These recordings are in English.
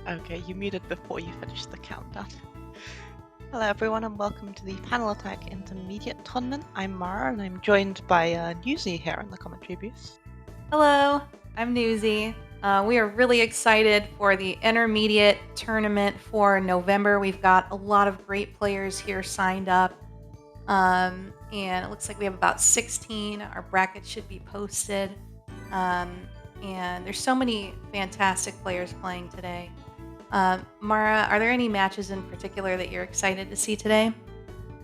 Okay, you muted before you finished the countdown. Hello everyone and welcome to the Panel Attack Intermediate Tournament. I'm Mara and I'm joined by Newsy here in the commentary booth. Hello, I'm Newsy. We are really excited for the intermediate tournament for November. We've got a lot of great players here signed up. And it looks like we have about 16. Our bracket should be posted. And there's so many fantastic players playing today. Mara, are there any matches in particular that you're excited to see today?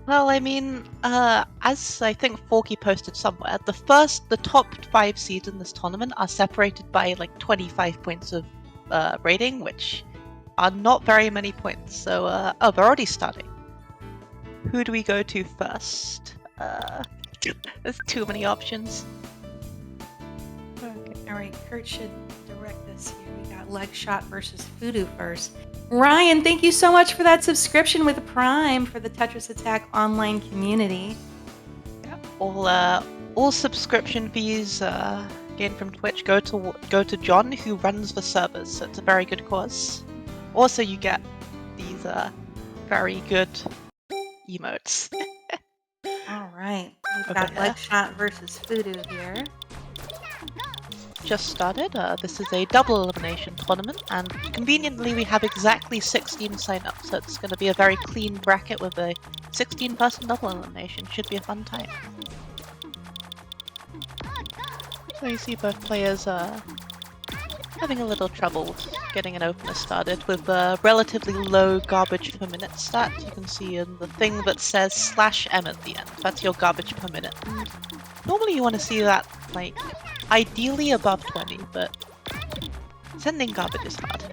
Well, I mean, as I think Forky posted somewhere, the top 5 seeds in this tournament are separated by like 25 points of rating, which are not very many points. So, oh, they're already starting. Who do we go to first? There's too many options. Okay, all right, Kurt should direct this here. We got Leg Shot versus Voodoo first. Ryan, thank you so much for that subscription with Prime for the Tetris Attack online community. Yeah, all subscription fees gained from Twitch go to John, who runs the servers. So it's a very good cause. Also, you get these very good emotes. All right, we've got Leg Shot versus Voodoo here. Just started. This is a double elimination tournament, and conveniently we have exactly 16 sign up, so it's going to be a very clean bracket with a 16-person double elimination. Should be a fun time. So you see both players having a little trouble getting an opener started with a relatively low garbage per minute stat. You can see in the thing that says /m at the end. That's your garbage per minute. And normally you want to see that, like, ideally above 20, but sending garbage is hard.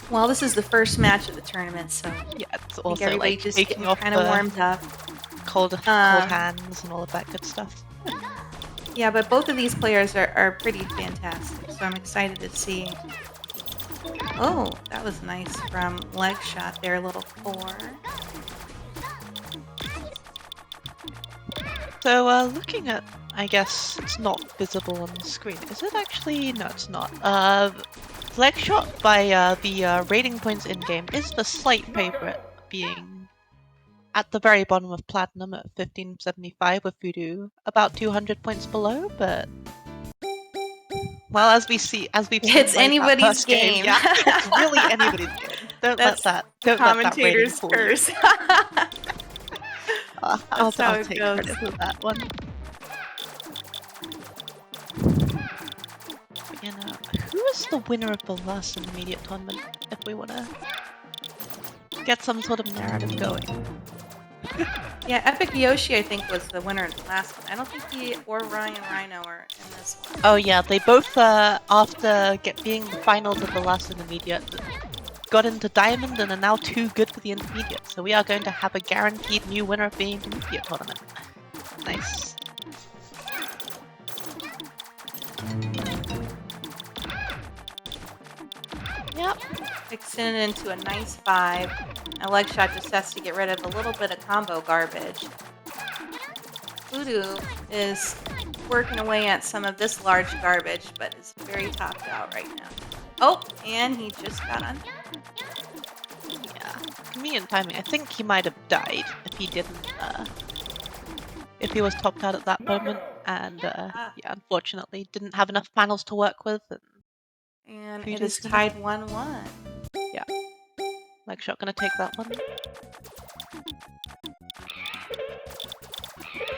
Well, this is the first match of the tournament, so yeah, it's also like just taking off kind of warmed up, cold hands and all of that good stuff. Yeah, but both of these players are pretty fantastic, so I'm excited to see. Oh, that was nice from Leg Shot there, little 4. So, looking at, I guess it's not visible on the screen. Is it actually? No, it's not. Leg Shot by the rating points in-game is the slight favorite, being at the very bottom of Platinum at 1575 with Voodoo about 200 points below, but well, as we've seen, it's anybody's game. Yeah, it's really anybody's game. Don't let that commentator's curse. I'll take credit for that one. You know, who is the winner of the last intermediate tournament? If we want to get some sort of narrative going. Yeah, Epic Yoshi, I think, was the winner of the last one. I don't think he or Ryan Rhino are in this one. Oh yeah, they both, after being the finals of the last intermediate, got into Diamond and are now too good for the intermediate. So we are going to have a guaranteed new winner of the intermediate tournament. Nice. Yep. Extended into a nice 5. And Leg Shot just has to get rid of a little bit of combo garbage. Voodoo is working away at some of this large garbage, but is very topped out right now. Oh, and he just got on. Yeah, convenient timing. I think he might have died if he didn't, if he was topped out at that moment, and yeah, unfortunately didn't have enough panels to work with. And it is tied 1-1. Yeah. Leg Shot gonna take that one.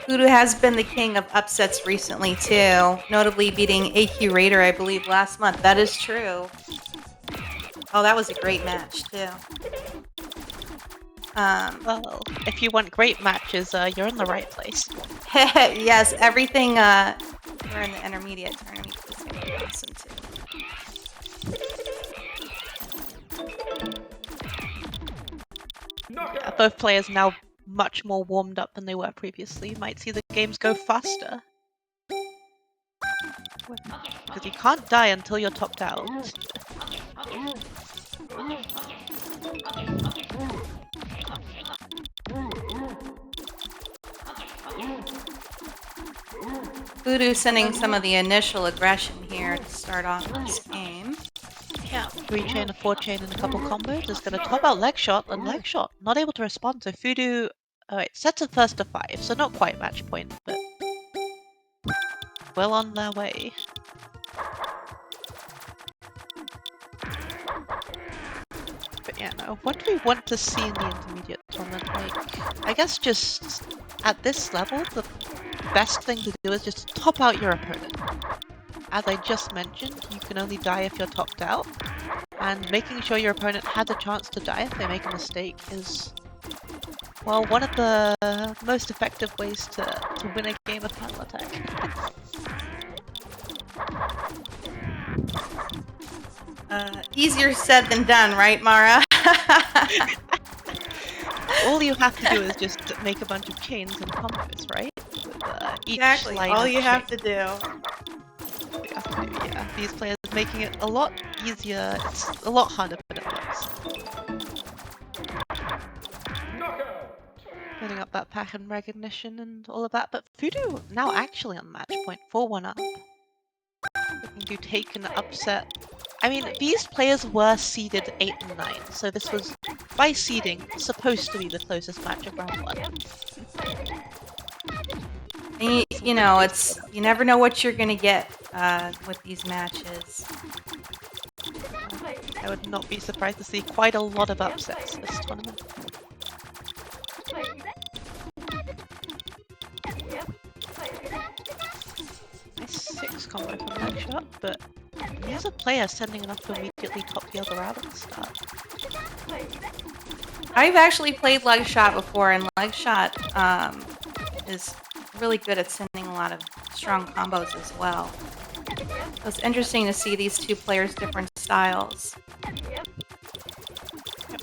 Voodoo has been the king of upsets recently too, notably beating AQ Raider, I believe, last month. That is true. Oh, that was a great match too. Well, if you want great matches, you're in the right place. Yes, everything we're in the intermediate tournament is going to be awesome too. Yeah, both players now much more warmed up than they were previously. You might see the games go faster. Because you can't die until you're topped out. Voodoo sending some of the initial aggression here to start off this game. Yeah, 3-chain, a 4-chain, and a couple combos is going to top out leg shot, and leg shot not able to respond. So Fudu, alright, sets a first to 5, so not quite match point, but well on their way. But yeah, no, what do we want to see in the intermediate tournament? Like, I guess just at this level, the best thing to do is just top out your opponent. As I just mentioned, you can only die if you're topped out, and making sure your opponent has a chance to die if they make a mistake is, well, one of the most effective ways to win a game of panel attack. Easier said than done, right, Mara? All you have to do is just make a bunch of chains and combos, right? With, each Exactly. line All of you have chain. to do. Yeah, these players making it a lot easier. It's a lot harder than it looks. Setting up that pattern recognition and all of that, but Fudu now actually on match point, 4-1 up. Looking to take an upset. I mean, these players were seeded 8 and 9, so this was, by seeding, supposed to be the closest match of round 1. And you know, it's you never know what you're gonna get with these matches. I would not be surprised to see quite a lot of upsets this tournament. Nice 6 combo from leg shot, but here's a player sending enough to immediately top the other out at the start. I've actually played leg shot before, and leg shot is really good at sending a lot of strong combos as well. So it's interesting to see these two players' different styles.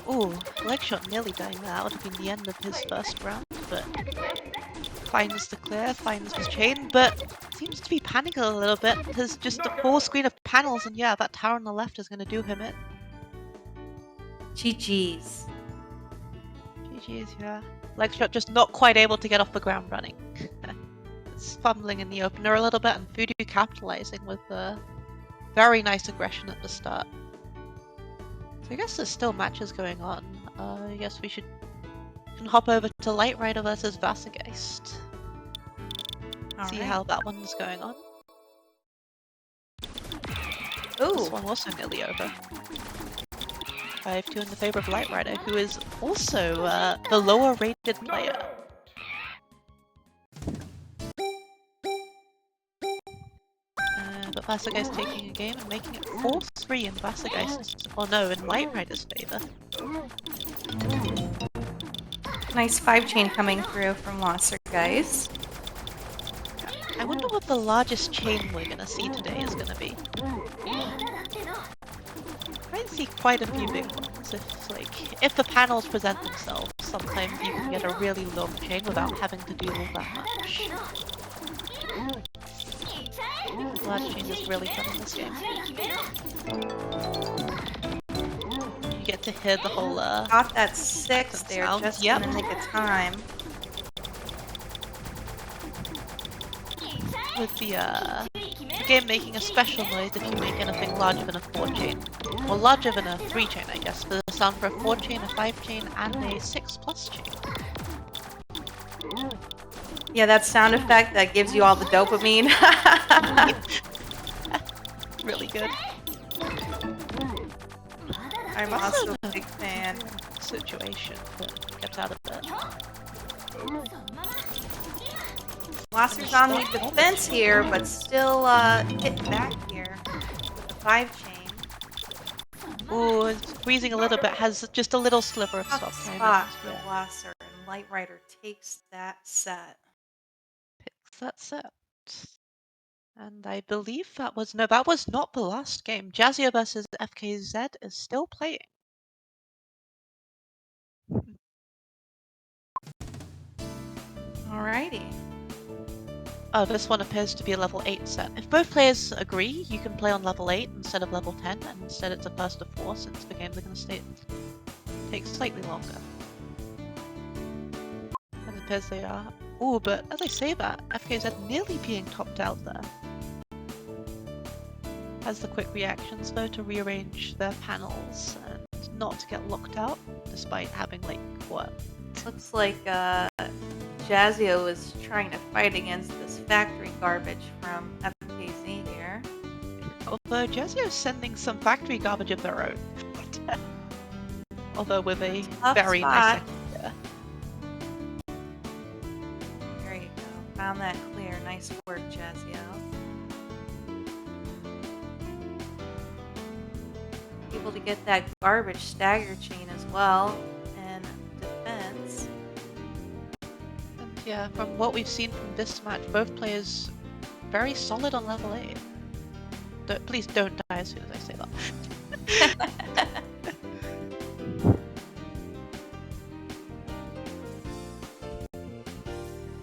Ooh, leg shot nearly dying there. That would have been the end of his first round, but finds the clear, finds his chain, but seems to be panicking a little bit. There's just a full screen of panels, and yeah, that tower on the left is going to do him in. GG's. GG's, yeah. Leg shot just not quite able to get off the ground running. It's fumbling in the opener a little bit, and Fudu capitalizing with very nice aggression at the start. So I guess there's still matches going on. I guess we can hop over to Light Rider versus Wassergeist. See how that one's going on. Ooh. This one also nearly over. 5-2 in the favor of Light Rider, who is also the lower rated player. But Wassergeist taking a game and making it 4-3 in Wassergeist's, or no, in Light Rider's favor. Nice 5-chain coming through from Wassergeist. I wonder what the largest chain we're gonna see today is gonna be. I see quite a few big ones. If the panels present themselves, sometimes you can get a really long chain without having to do all that much. Large chain is really fun in this game. You get to hear the whole Got that 6 there sound. just Yep. in the nick of time. With the game making a special noise if you make anything larger than a 4-chain. Or larger than a 3-chain, I guess. There's a sound for a 4-chain, a 5-chain, and a 6+ chain. Yeah, that sound effect that gives you all the dopamine. Really good. I'm also a big fan. Situation, but gets out of it. Wasser's on the defense here, but still hitting back here with the 5-chain. Ooh, it's freezing a little bit, has just a little sliver of Tough soft time. spot for Wasser, and Light Rider takes that set. Picks that set. And I believe that was not the last game. Jazzia versus FKZ is still playing. Alrighty. Oh, this one appears to be a level 8 set. If both players agree, you can play on level 8 instead of level 10, and instead it's a first to 4 since the games are going to take slightly longer. And it appears they are. Ooh, but as I say that, FKZ nearly being topped out there. Has the quick reactions though to rearrange their panels and not get locked out, despite having like what? Looks like Jazzio is trying to fight against this factory garbage from FKZ here. Although Jezio's sending some factory garbage of their own. Although with a Tough very nice spot. second here. There you go. Found that clear. Nice work, Jazzio. Able to get that garbage stagger chain as well and defense. And yeah, from what we've seen from this match, both players very solid on level 8. Please don't die as soon as I say that.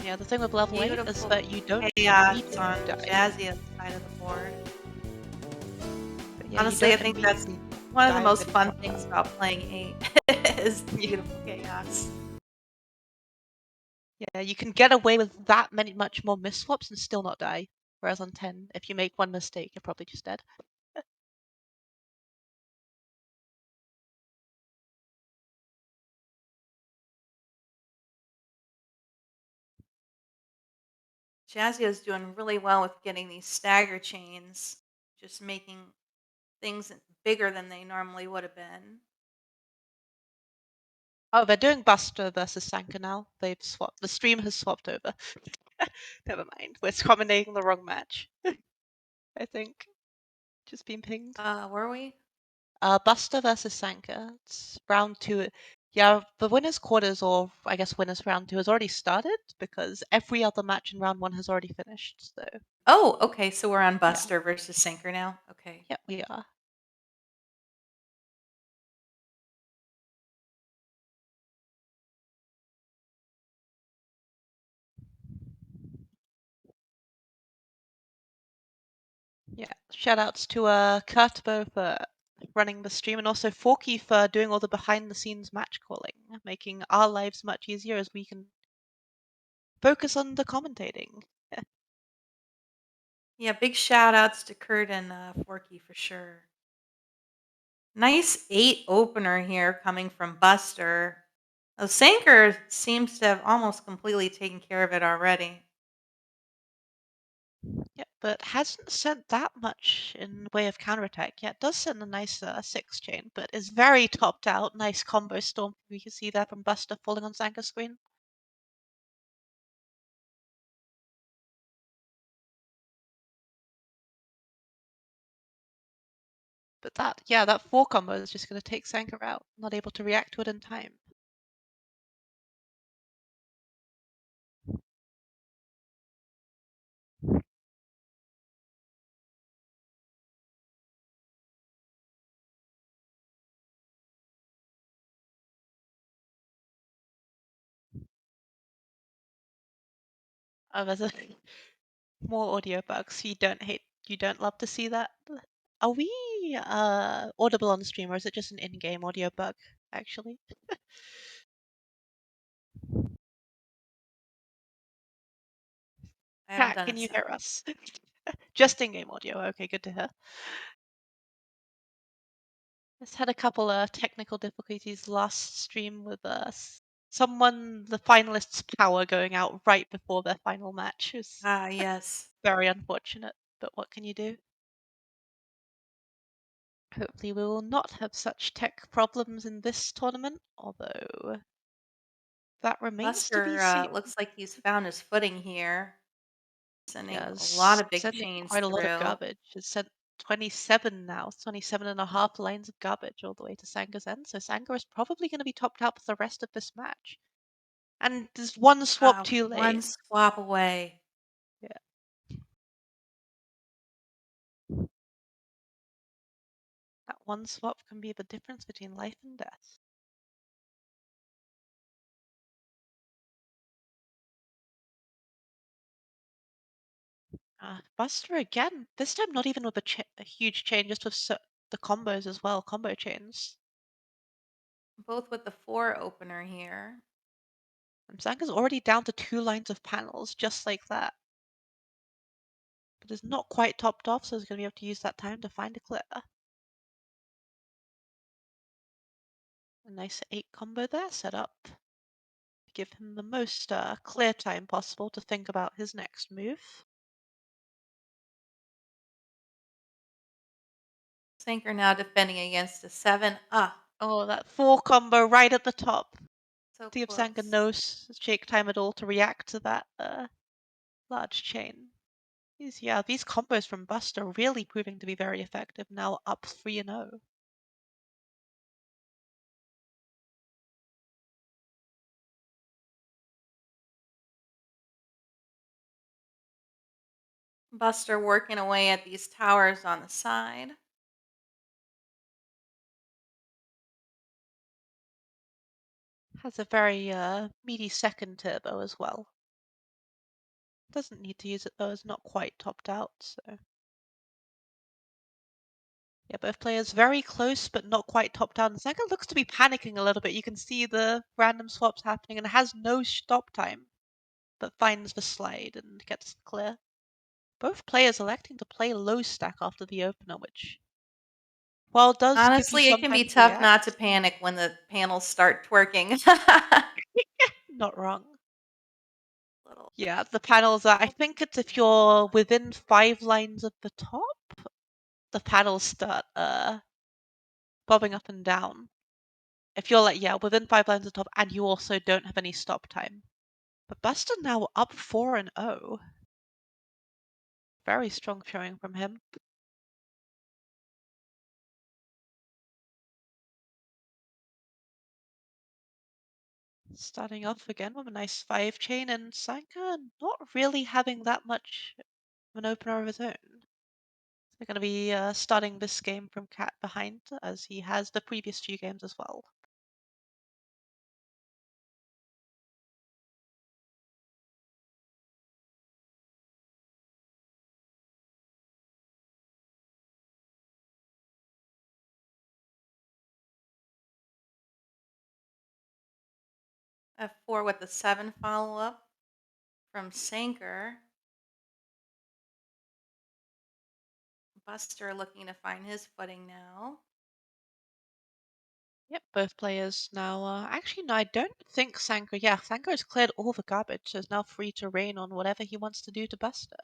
Yeah, the thing with level 8 is Beautiful that you don't chaos need to on die. Jazzio's side of the board. But yeah, Honestly, you I don't think that's immediately one of the die most within fun combat. things about playing 8 is the beautiful chaos. Yeah, you can get away with that much more misswaps and still not die. Whereas on 10, if you make one mistake, you're probably just dead. Jazzio's doing really well with getting these stagger chains, just making things bigger than they normally would have been. Oh, they're doing Buster versus Sanka now. They've swapped. The stream has swapped over. Never mind. We're commentating the wrong match. I think. Just been pinged. Were we? Buster versus Sanka. It's round 2. Yeah, the winners' quarters, or I guess winners round 2, has already started because every other match in round 1 has already finished. So, Oh, okay. So we're on yeah. Buster versus Sinker now. Okay. Yeah, we are. Yeah, shoutouts to Kurtbo for running the stream and also Forky for doing all the behind the scenes match calling, making our lives much easier as we can focus on the commentating. Yeah, big shout outs to Kurt and Forky for sure. Nice 8 opener here coming from Buster. Sanker seems to have almost completely taken care of it already. Yeah, but hasn't sent that much in way of counterattack yet. Does send a nice 6 chain, but is very topped out. Nice combo storm. We can see that from Buster falling on Sanka's screen. But that 4 combo is just going to take Sanka out. Not able to react to it in time. Oh, there's a more audio bugs. You don't love to see that. Are we audible on stream or is it just an in-game audio bug actually? I haven't Cat, done can a you sound. hear us? Just in-game audio. Okay, good to hear. Just had a couple technical difficulties last stream with someone, the finalists' power going out right before their final match. Is Ah, yes. very unfortunate, but what can you do? Hopefully we will not have such tech problems in this tournament, although that remains to be Buster seen. looks like he's found his footing here, sending a lot Yes, of big sending chains quite a lot of through. garbage. It's sent 27 now, 27 and a half lines of garbage all the way to Sanga's end. So Sanga is probably going to be topped out for the rest of this match. And there's one swap too One late. swap away. Yeah. That one swap can be the difference between life and death. Buster again. This time not even with a huge chain, just with the combos as well, combo chains. Both with the 4 opener here. And Sanga's already down to 2 lines of panels, just like that. but is not quite topped off, so he's going to be able to use that time to find a clear. A nice 8 combo there set up to give him the most clear time possible to think about his next move. Sanker now defending against a 7. Ah, Oh, that 4 combo right at the top. so See if Sanka close. knows shake time at all to react to that large chain. These combos from Buster really proving to be very effective, now up 3-0. Buster working away at these towers on the side. Has a very meaty second turbo as well. Doesn't need to use it though, it's not quite topped out, so. Yeah, both players very close but not quite topped out. And Sanka looks to be panicking a little bit. You can see the random swaps happening and has no stop time, but finds the slide and gets clear. Both players electing to play low stack after the opener, which, while does give you Honestly, it some can be time to tough not to react, panic when the panels start twerking. not wrong. Little. Yeah, the panels are, I think it's if you're within 5 lines of the top, the panels start bobbing up and down. If you're like, yeah, within 5 lines of the top and you also don't have any stop time. But Buster now up 4-0. Very strong showing from him. Starting off again with a nice 5 chain, and Sanka not really having that much of an opener of his own. They're going to be starting this game from Cat behind, as he has the previous 2 games as well. F4 with the 7 follow up from Sanker. Buster looking to find his footing now. Yep, both players now. Actually, no, I don't think Sanka. Yeah, Sanka has cleared all the garbage, so is now free to rain on whatever he wants to do to Buster.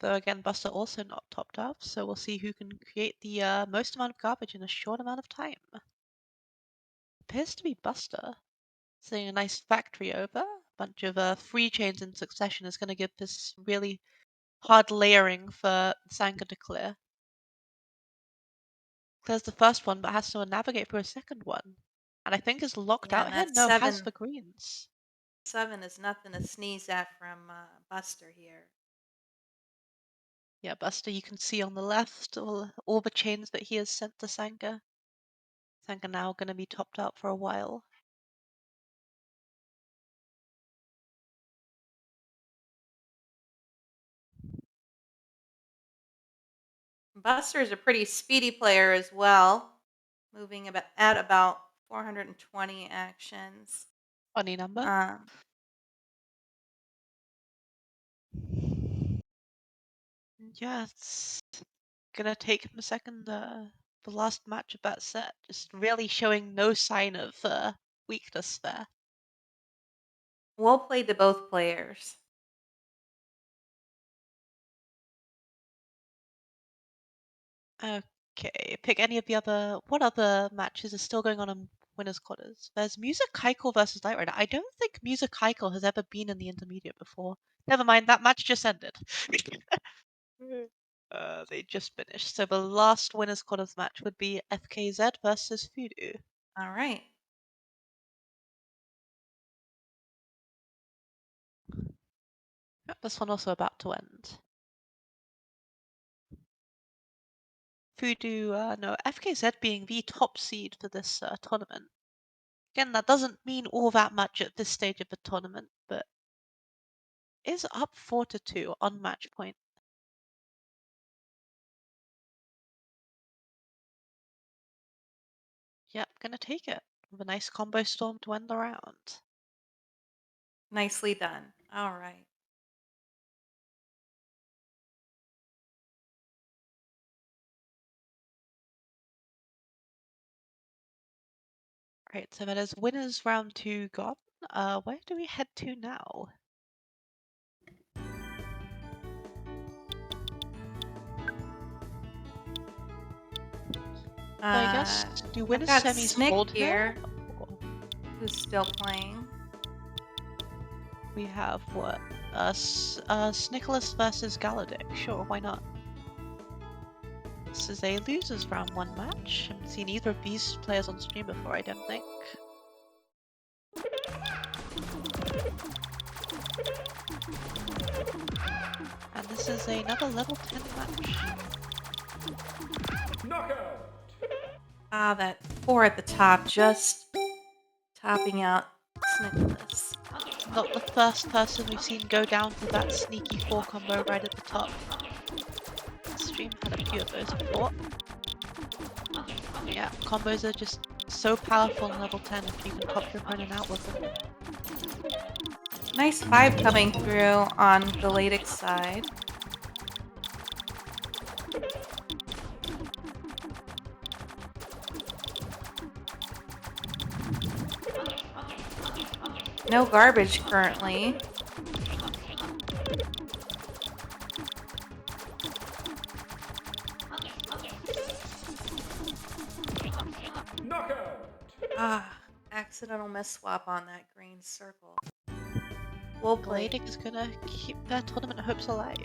Though again, Buster also not topped off, so we'll see who can create the most amount of garbage in a short amount of time. Appears to be Buster. Seeing a nice factory over. A bunch of free chains in succession is going to give this really hard layering for Sanka to clear. Clears the first one, but has to navigate for a second one. And I think is locked Yeah, out and here. that No, has 7 the greens. 7 is nothing to sneeze at from Buster here. Yeah, Buster, you can see on the left all the chains that he has sent to Sanka. Sanka now going to be topped out for a while. Buster is a pretty speedy player as well, moving at about 420 actions. Funny number. Um, Yeah, it's gonna take him a second. The last match of that set, just really showing no sign of weakness there. well played to both players. Okay, pick any of the other. What other matches are still going on in winners quarters? There's Music Keikel versus Light Rider. I don't think Music Keikel has ever been in the intermediate before. Never mind, that match just ended. They just finished. So the last winners quarters match would be FKZ versus Fudu. All right. Yep, this one also about to end. Fudu, no, FKZ being the top seed for this tournament. Again, that doesn't mean all that much at this stage of the tournament, but is up 4-2 on match point. Yep, gonna take it with a nice combo storm to end the round. Nicely done. All right. Right, so that is winners round 2 gone. Where do we head to now? I guess, do I've winners got semis Snick hold here, here? Or who's still playing. we have what? Snicholas versus Galadik. Sure, why not? This is a losers round 1 match. Haven't seen either of these players on stream before, I don't think. And this is another level 10 match. Knockout! Ah, that 4 at the top, just topping out Snicholas. Not the first person we've seen go down to that sneaky 4 combo right at the top. Stream had a few of those before. Yeah, combos are just so powerful in level 10 if you can pop your opponent out with them. Nice 5 coming through on Galadic's side. No garbage currently. Knockout! Ah, accidental miss swap on that green circle. Well played. Galadik is gonna keep their tournament hopes alive.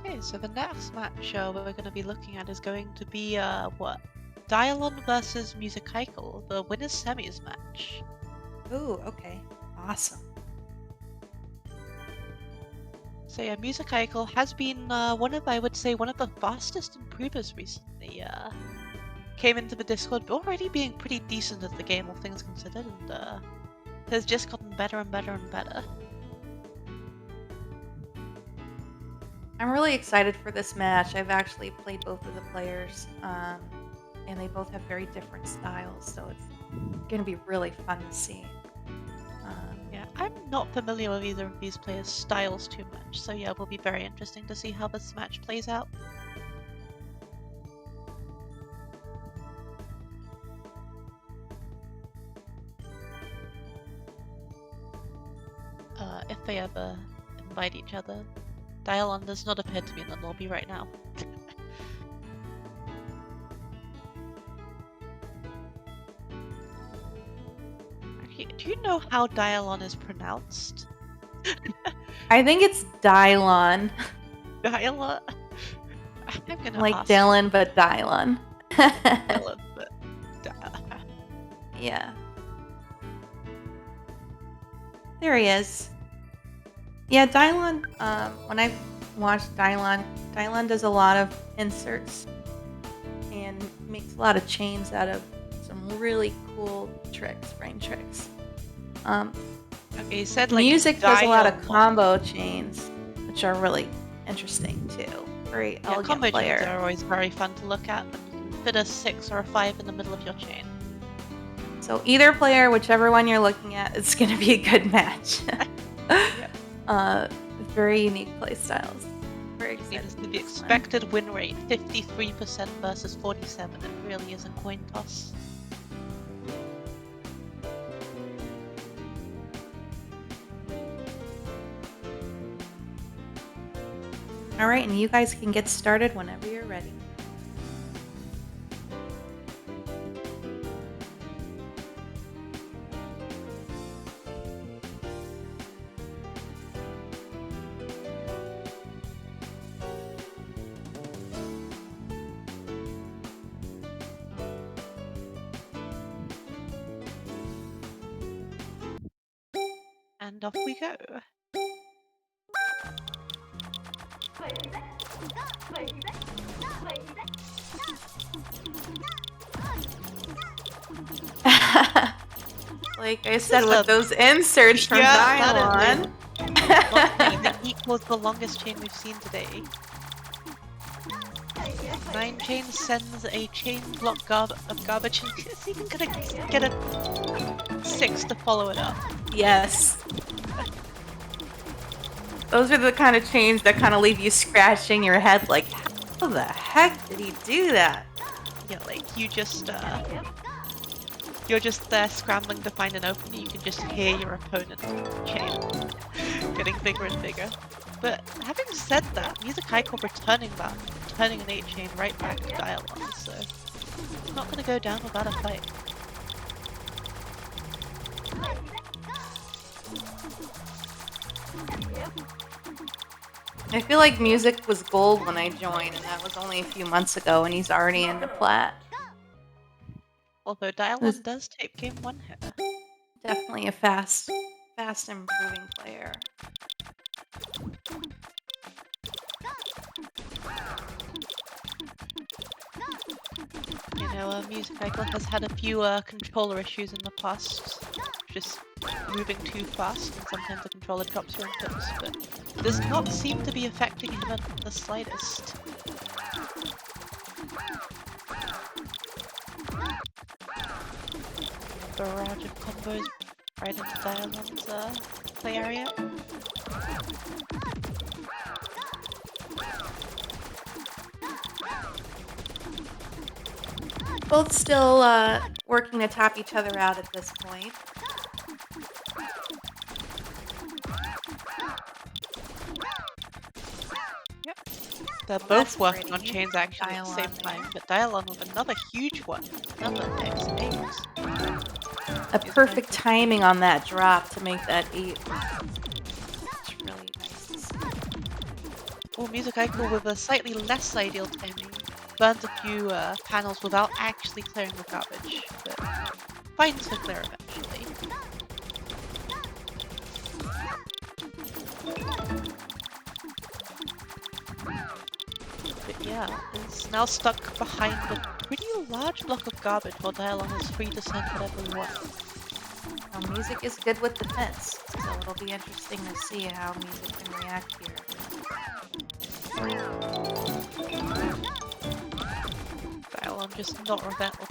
Okay, so the next match we're going to be looking at is going to be, what? Dialon versus Musicaikal, the winners semis match. Ooh, okay. Awesome. So yeah, Musicaikal has been I would say, one of the fastest improvers recently. Came into the Discord already being pretty decent at the game, all things considered, and has just gotten better and better and better. I'm really excited for this match. I've actually played both of the players, and they both have very different styles, so it's going to be really fun to see. Yeah, I'm not familiar with either of these players' styles too much, so yeah, it will be very interesting to see how this match plays out. If they ever invite each other. Dialon does not appear to be in the lobby right now. Actually, do you know how Dialon is pronounced? I think it's Dylon. Dialon? I'm gonna Like ask Dylan, but Dylon. Dylan, but Yeah. There he is. Yeah, Dylon, when I've watched Dylon does a lot of inserts and makes a lot of chains out of some really cool tricks, brain tricks. okay, you said like Music does a lot of Dialon. combo chains, which are really interesting too. Very Yeah, elegant combo player. chains are always very fun to look at, and you can fit a 6 or a 5 in the middle of your chain. So either player, whichever one you're looking at, it's going to be a good match. Very unique play styles. Very It excited. is for the this one. expected win rate, 53% versus 47. It really is a coin toss. All right, and you guys can get started whenever you're ready. And off we go. Like I said, is with a- those inserts from Yeah, Dylon. I think equals the longest chain we've seen today. 9 chain sends a chain block of garbage and it's even gonna get a 6 to follow it up. Yes. Those are the kind of chains that kind of leave you scratching your head like, how the heck did he do that? Yeah, like you're just there scrambling to find an opening. You can just hear your opponent chain getting bigger and bigger. But having said that, Music Icon returning an 8 chain right back to Dylon, so it's not gonna go down without a fight. I feel like music was gold when I joined, and that was only a few months ago, and he's already into plat. Although Dylon does tape game 1 here. Definitely a fast improving player. You know, Music Icon has had a few controller issues in the past, just moving too fast, and sometimes the controller drops your inputs, but does not seem to be affecting him in the slightest. Barrage of combos right into Dylon's play area. Both still working to top each other out at this point. They're both working on chains actually at the same time, but Dylon with another huge one. Another X8. A perfect timing on that drop to make that 8. It's really nice to see. Well, Music Icon with a slightly less ideal timing burns a few panels without actually clearing the garbage, but finds the clear eventually. But yeah, is now stuck behind a pretty large block of garbage while Dylon is free to send whatever he wants. Now, music is good with defense, so it'll be interesting to see how music can react here. Dylon just not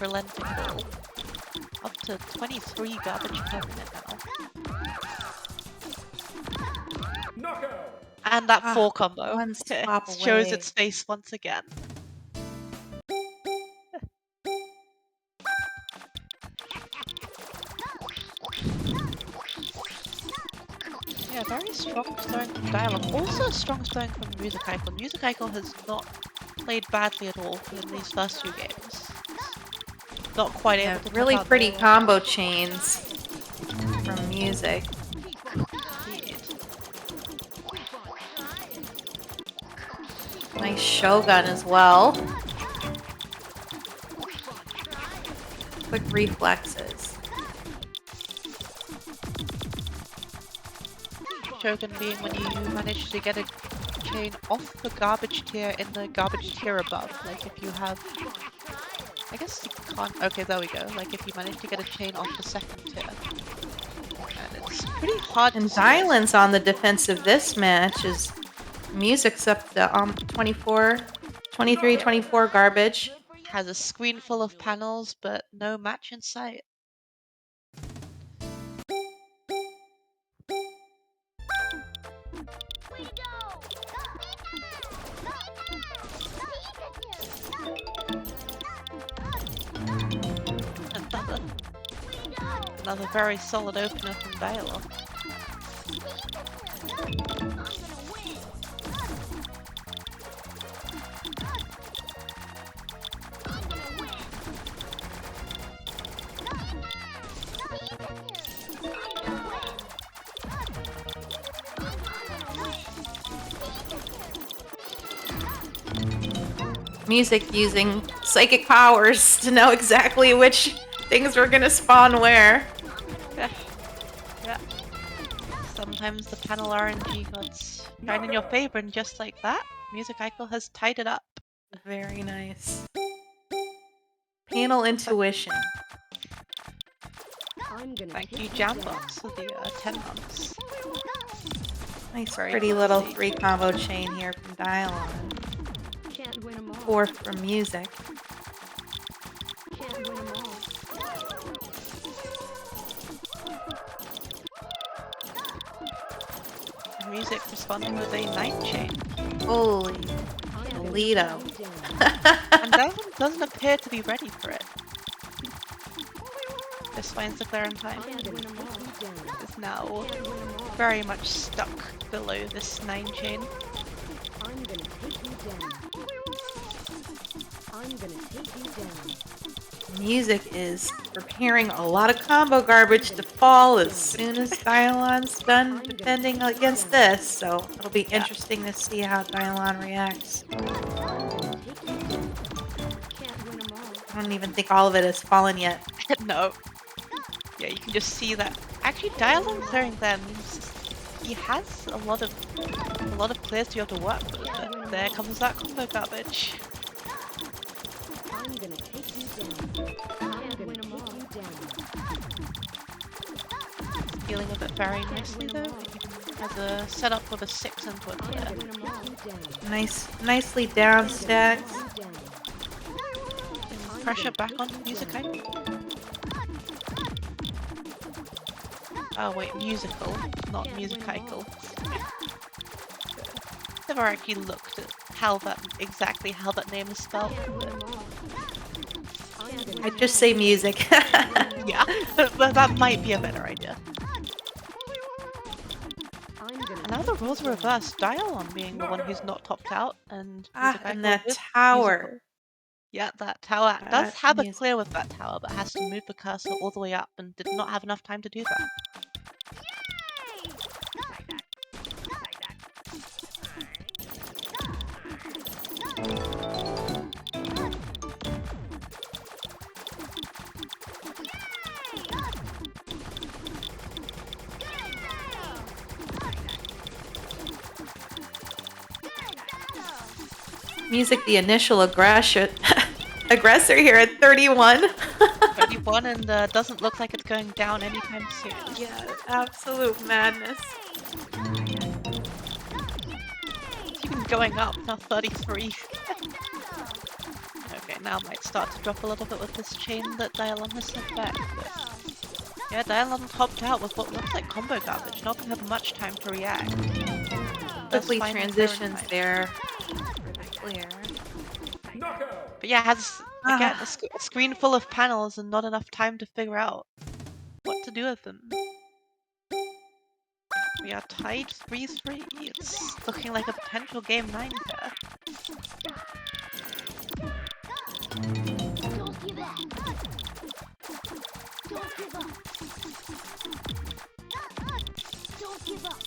relenting at all. Up to 23 garbage per minute now. And that 4 combo one swap shows away. its face once again. Yeah, very strong starting from Dylon. Also strong starting from Music Icon. Music Icon has not played badly at all in these first 2 games. Not quite able to really put out pretty the- combo chains from music. Indeed. Nice Shogun as well. Quick reflexes. Shogun being when you manage to get a chain off the garbage tier in the garbage tier above. Like if you have... I guess you can't... Okay, there we go. Like if you manage to get a chain off the second tier. And it's pretty hard And to see. Dylon's on the defensive this match is music's up to 23, 24 garbage. Has a screen full of panels, but no match in sight. Another very solid opener from Dylon. Music using psychic powers to know exactly which things were gonna spawn where. Yeah. Sometimes the panel RNG gods shine in your favor, and just like that, Music Icon has tied it up. Very nice. Panel intuition. Thank you, Jambox, for the 10 months. Nice, Very pretty little classy. 3-combo chain here from Dialon. 4 from Music. Music responding with a 9 chain. Holy Toledo. And Diamond doesn't appear to be ready for it. This finds the clear in time. Is now very much stuck below this 9 chain. Music is preparing a lot of combo garbage to fall as soon as Dialon's done defending against this, so it'll be interesting to see how Dialon reacts. I don't even think all of it has fallen yet. No. Yeah, you can just see that. Actually, Dialon clearing there means he has a lot of clears to be able to work with. But there comes that combo garbage. Dealing with it very nicely though. He has a setup with a 6 into a clear. Nicely down stacks. And pressure back onto Music Idol. Oh wait, musical, not Music Idol. Never actually looked at exactly how that name is spelled. I just say music. Yeah, but that might be a better idea. And now the roles are reversed. Dialon being the one who's not topped out, and Music And Idol that with tower. musical. Yeah, that tower does That have a music. clear with that tower, but has to move the cursor all the way up and did not have enough time to do that. Music, the initial aggressor here at 31. 31 and doesn't look like it's going down anytime soon. Yeah, absolute madness. It's even going up, now 33. Okay, now might start to drop a little bit with this chain that Dialon has set back. But yeah, Dialon topped out with what looks like combo garbage, not gonna have much time to react. Quickly transitions there for the clear. But yeah, has again a screen full of panels and not enough time to figure out what to do with them. We are tied 3-3. It's looking like a potential game 9 here. Don't give up. Don't give up. Don't give up.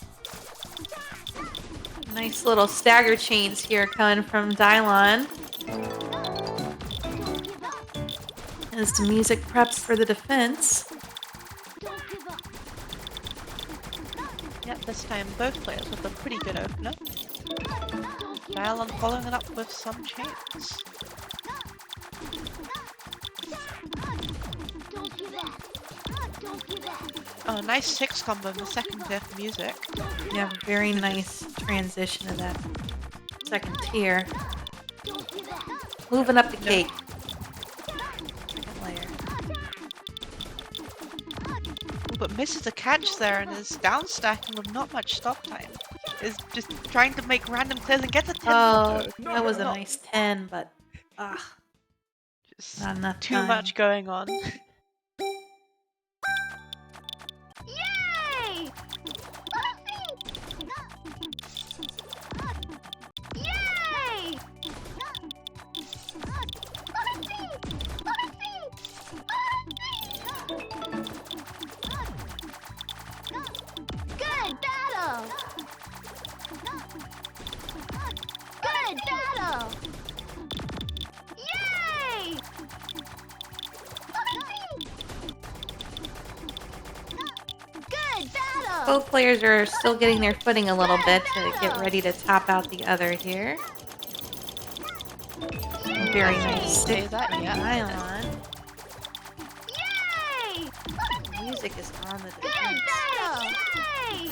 Nice little stagger chains here coming from Dialon. Don't give up. As the music preps for the defense. Don't give up. Yep, this time both players with a pretty good opener. Don't give up. Dialon following it up with some chains. Don't give up. Don't give up. Oh, nice 6 combo in the second tier for Music. Yeah, very nice transition of that second tier. Don't give up. Moving up the cake. Second layer. Ooh, but misses a catch there and is down stacking with not much stop time. Is just trying to make random clears and gets a 10. Oh, that was a nice 10, but Just not enough too time. much going on. Yay! Yay! Good battle! Good battle! Yay! Good battle! Both players are still getting their footing a little bit to get ready to top out the other here. Very nice Say six that, from yeah. Dialon. Yay! music is on the Good device. battle! Yay!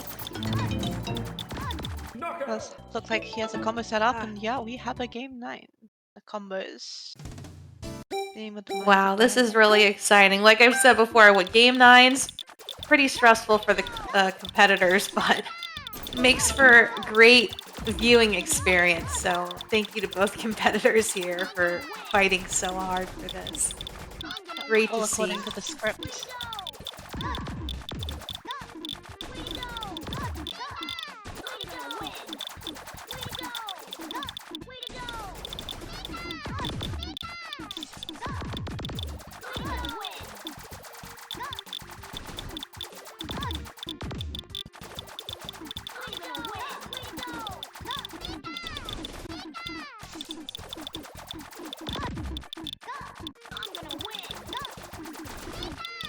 Looks like he has a combo set up, Ah. and yeah, we have a game 9. The combos. Being with the minds Wow, of this is Dialogue. really exciting. Like I've said before, with game 9s, pretty stressful for the competitors, but makes for great viewing experience. So thank you to both competitors here for fighting so hard for this. Great All to see. according to the script.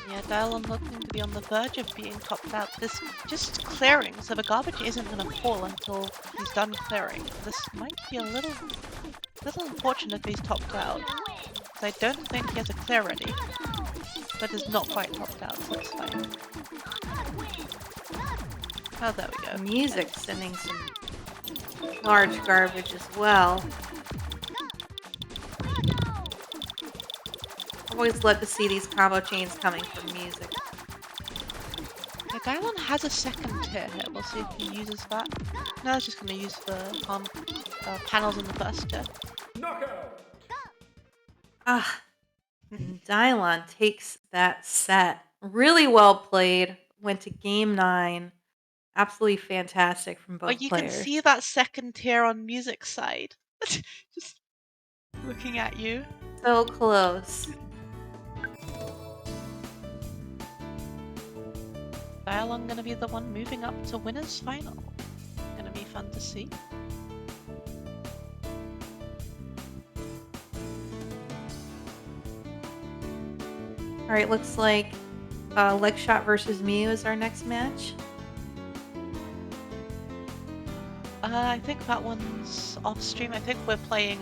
Yeah, Dialon looking to be on the verge of being topped out. This just clearing, so the garbage isn't going to fall until he's done clearing. This might be a little unfortunate if he's topped out. So I don't think he has a clear ready, but is not quite topped out, so it's fine. Oh, there we go. Music sending some large garbage as well. Always love to see these combo chains coming from music. The Dialon has a second tier here. We'll see if he uses that. No, it's just going to use the panels in the first tier. Ah, Dylon takes that set. Really well played. Went to game 9. Absolutely fantastic from both Oh, you players. can see that second tier on music side. Just looking at you. So close. Dialon gonna be the one moving up to winners final. Gonna be fun to see. All right, looks like Legshot versus Mew is our next match. I think that one's off stream. I think we're playing.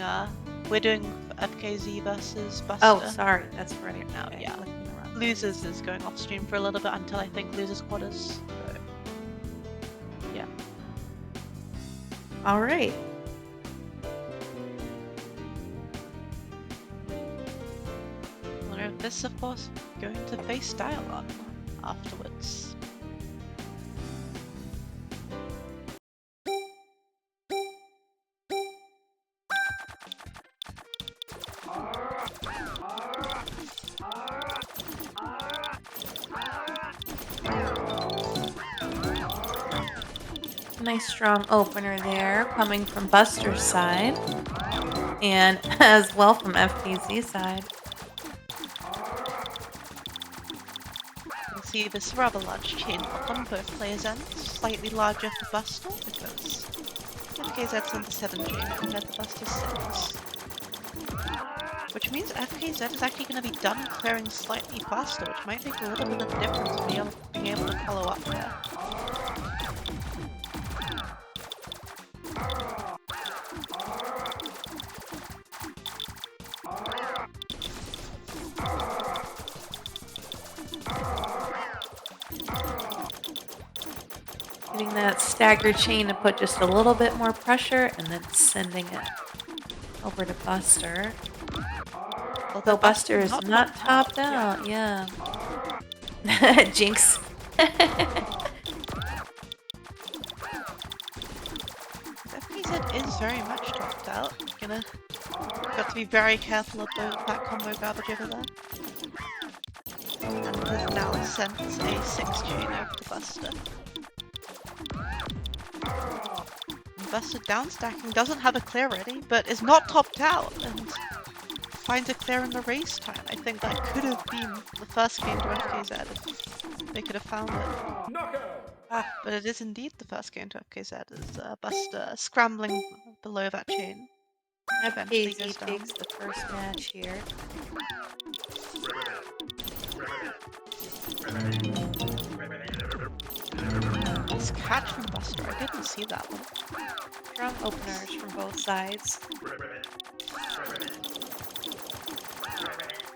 We're doing FKZ versus Buster. Oh, sorry, that's right now. Okay, Yeah, looking around. Losers is going off stream for a little bit until I think Losers quarters. So, yeah. All right. Wonder if this, of course, going to face Dialon afterwards. Nice strong opener there coming from Buster's side. And as well from FKZ side. You can see this rather large chain up on both players' ends. Slightly larger for Buster because FKZ's on the 7 chain compared to Buster's 6. Which means FKZ is actually going to be done clearing slightly faster, which might make a little bit of a difference in being able to follow up there. Getting that stagger chain to put just a little bit more pressure and then sending it over to Buster. Although Buster is not topped out, yeah. Jinx. FKZ is very much topped out. Got to be very careful of that combo garbage over there. And has now sent a 6 chain over to Buster. And Buster downstacking doesn't have a clear ready, but is not topped out and finds a clear in the race time. I think that could have been the first game to FKZ if they could have found it. But it is indeed the first game to FKZ as Buster scrambling below that chain. Eventually goes FKZ down. takes the first match here. Nice catch from Buster. I didn't see that one. Strong openers from both sides.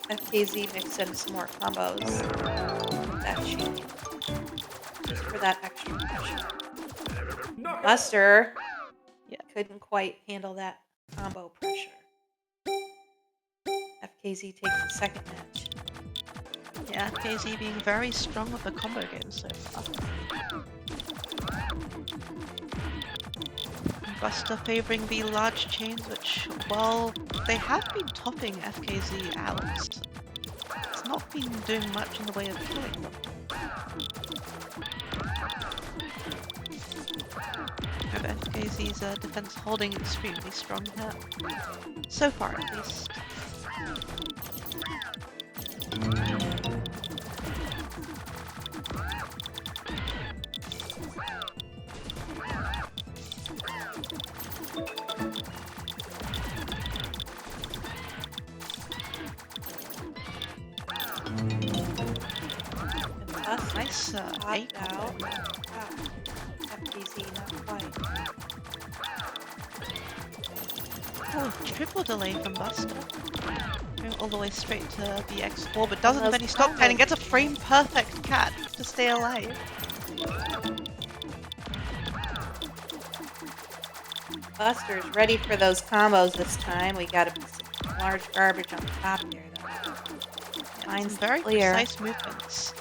FKZ mixed in some more combos. that chain. Just for that extra pressure. Knockout. Buster Yeah. couldn't quite handle that combo pressure. FKZ takes the second match. Yeah, KZ being very strong with the combo game so far. Buster favoring the large chains, which, well, they have been topping FKZ out. It's not been doing much in the way of killing them. With FKZ's defense holding extremely strong here. So far, at least. Nice eight out. combo. FKZ not quite. Oh, triple delay from Buster. Going all the way straight to the X4, but doesn't have those any stop time and combos. gets a frame perfect catch to stay alive. Buster's ready for those combos this time. We got a large garbage on top there, though. Some Mine's very clear. precise movements.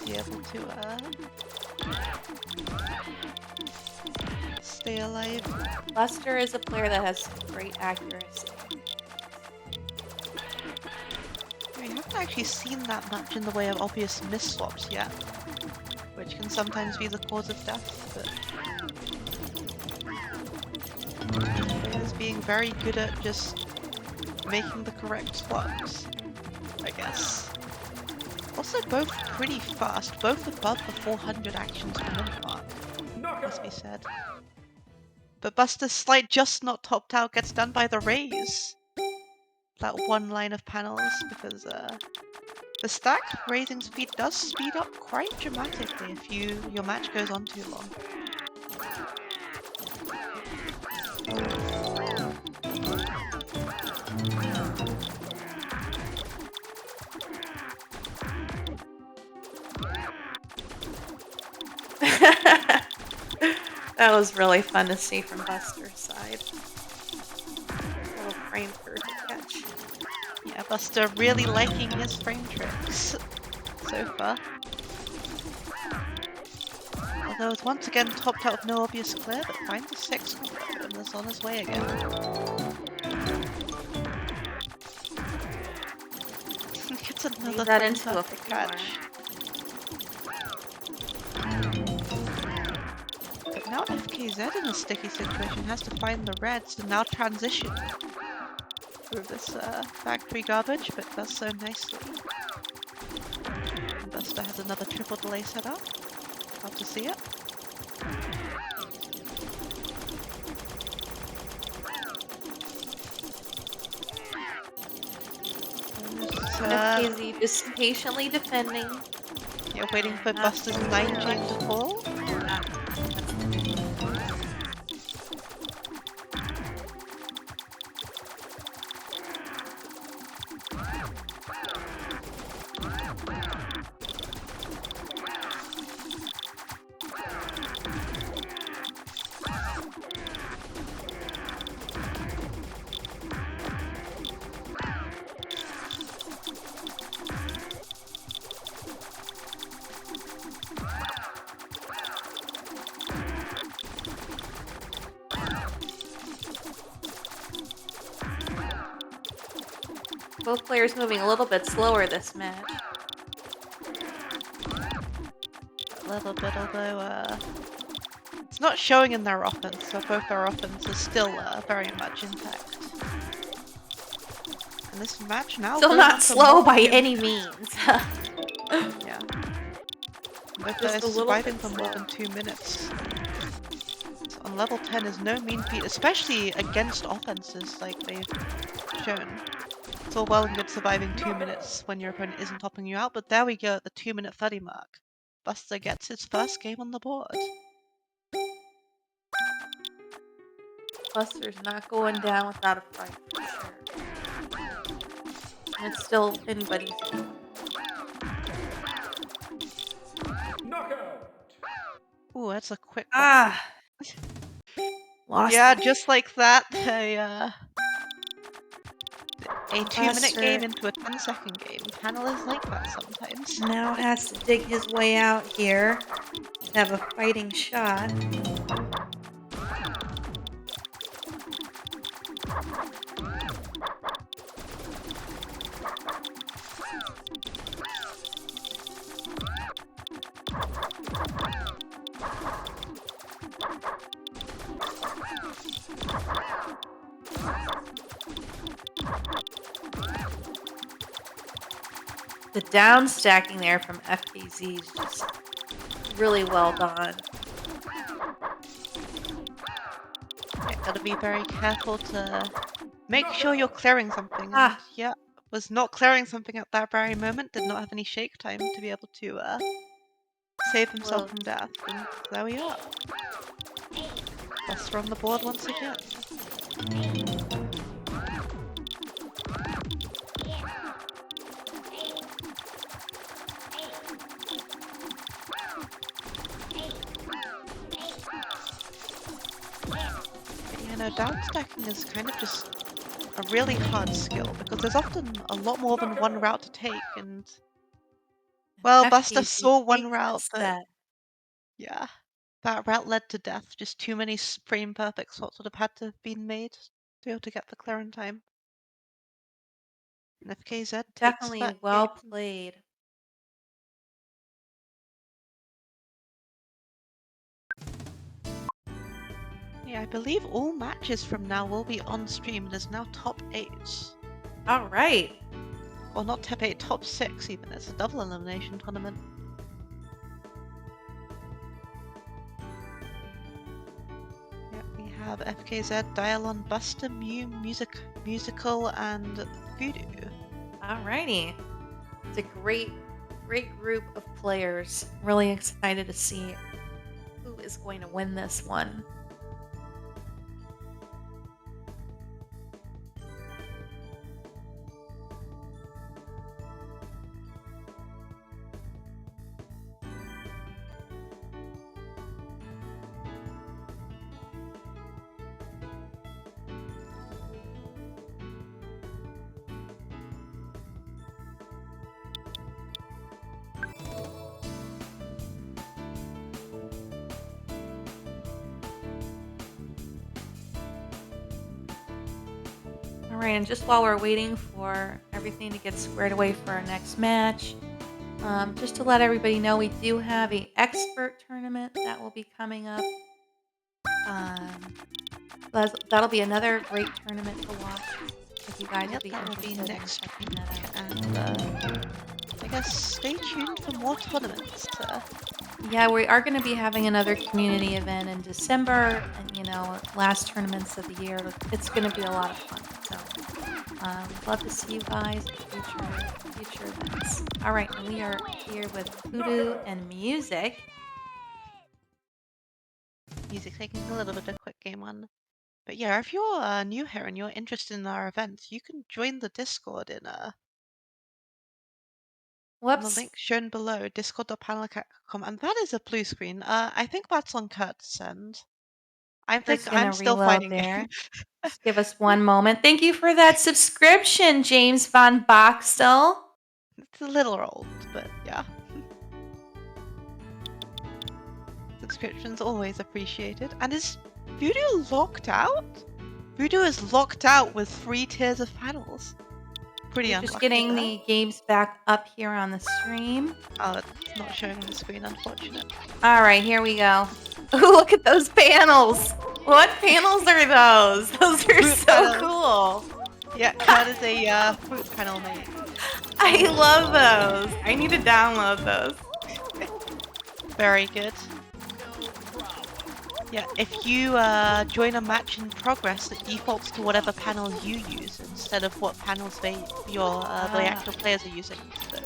Be able to stay alive. Buster is a player that has great accuracy. We haven't actually seen that much in the way of obvious miss-swaps yet, which can sometimes be the cause of death, but players being very good at just making the correct swaps, I guess. Also both pretty fast, both above the 400 actions per minute mark, must be said. But Buster's slide just not topped out gets done by the raise. That one line of panels, because the stack raising speed does speed up quite dramatically if your match goes on too long. That was really fun to see from Buster's side. Little frame perfect catch. Yeah, Buster really liking his frame tricks so far. Although it's once again topped out with no obvious clear, but finds a 6 combo and is on his way again. Gets another Lead that frame into a perfect catch. But now FKZ in a sticky situation has to find the reds and now transition through this factory garbage, but does so nicely. And Buster has another triple delay set up. Love to see it. FKZ just patiently defending. Yeah, waiting for Buster's 9 chain to fall. Both players moving a little bit slower this match. A little bit, although it's not showing in their offense, so both their offense is still very much intact. And this match now Still goes not on to slow more by than- any means. Yeah. Both Just players a little surviving bit for more slow. than 2 minutes. So on level 10 is no mean feat, especially against offenses like they've shown. It's all well and good surviving 2 minutes when your opponent isn't topping you out, but there we go at the 2-minute 30 mark. Buster gets his first game on the board. Buster's not going down without a fight for sure. And it's still anybody's game. Knockout. Ooh, that's a quick one. Ah! Lost Yeah, it. just like that, a 2-minute Buster game into a 10-second game. Panel is like that sometimes. now has to dig his way out here to have a fighting shot. The down stacking there from FKZ is just really well done. Yeah, gotta be very careful to make sure you're clearing something. And Ah. yeah, was not clearing something at that very moment. Did not have any shake time to be able to save himself Whoa. from death. And there we are. Buster on the board once again. You know, down stacking is kind of just a really hard skill because there's often a lot more than one route to take, and well, Buster FKZ saw one takes route, the but set. yeah, that route led to death. Just too many frame perfect slots would have had to have been made to be able to get the clear in time. And FKZ takes Definitely that well game. played. Yeah, I believe all matches from now will be on stream. There's now top 8. All right. Or not top 8, top 6 even. It's a double elimination tournament. Yeah, we have FKZ, Dialon, Buster, Musical, and Voodoo. Alrighty. It's a great group of players. Really excited to see who is going to win this one. Alright, and just while we're waiting for everything to get squared away for our next match, just to let everybody know, we do have a expert tournament that will be coming up. That'll be another great tournament to watch if you guys Yep, will be that will be interested in next checking week, that out. and I guess stay tuned for more tournaments. Yeah, we are going to be having another community event in December, and last tournaments of the year. It's going to be a lot of fun. So, love to see you guys in future events. All right, and we are here with Voodoo and Music. Music taking a little bit of quick game on. But yeah, if you're new here and you're interested in our events, you can join the Discord in on the Whoops. link shown below, discord.panelcat.com, and that is a blue screen. I think that's on Kurt's end. I think Just gonna I'm still reload finding there. it. Just give us one moment. Thank you for that subscription, James Von Boxtel. It's a little old, but yeah. Subscriptions always appreciated. And is Voodoo locked out? Voodoo is locked out with 3 tiers of panels. Pretty We're unlucky. just getting there. the games back up here on the stream. Oh, it's not showing on the screen, unfortunate. All right, here we go. Ooh, look at those panels. What panels are those? Those are Fruit so panels. cool. Yeah, Kurt is a fruit panel mate. I love those. I need to download those. Very good. Yeah, if you join a match in progress, it defaults to whatever panel you use instead of what panels the actual players are using. So.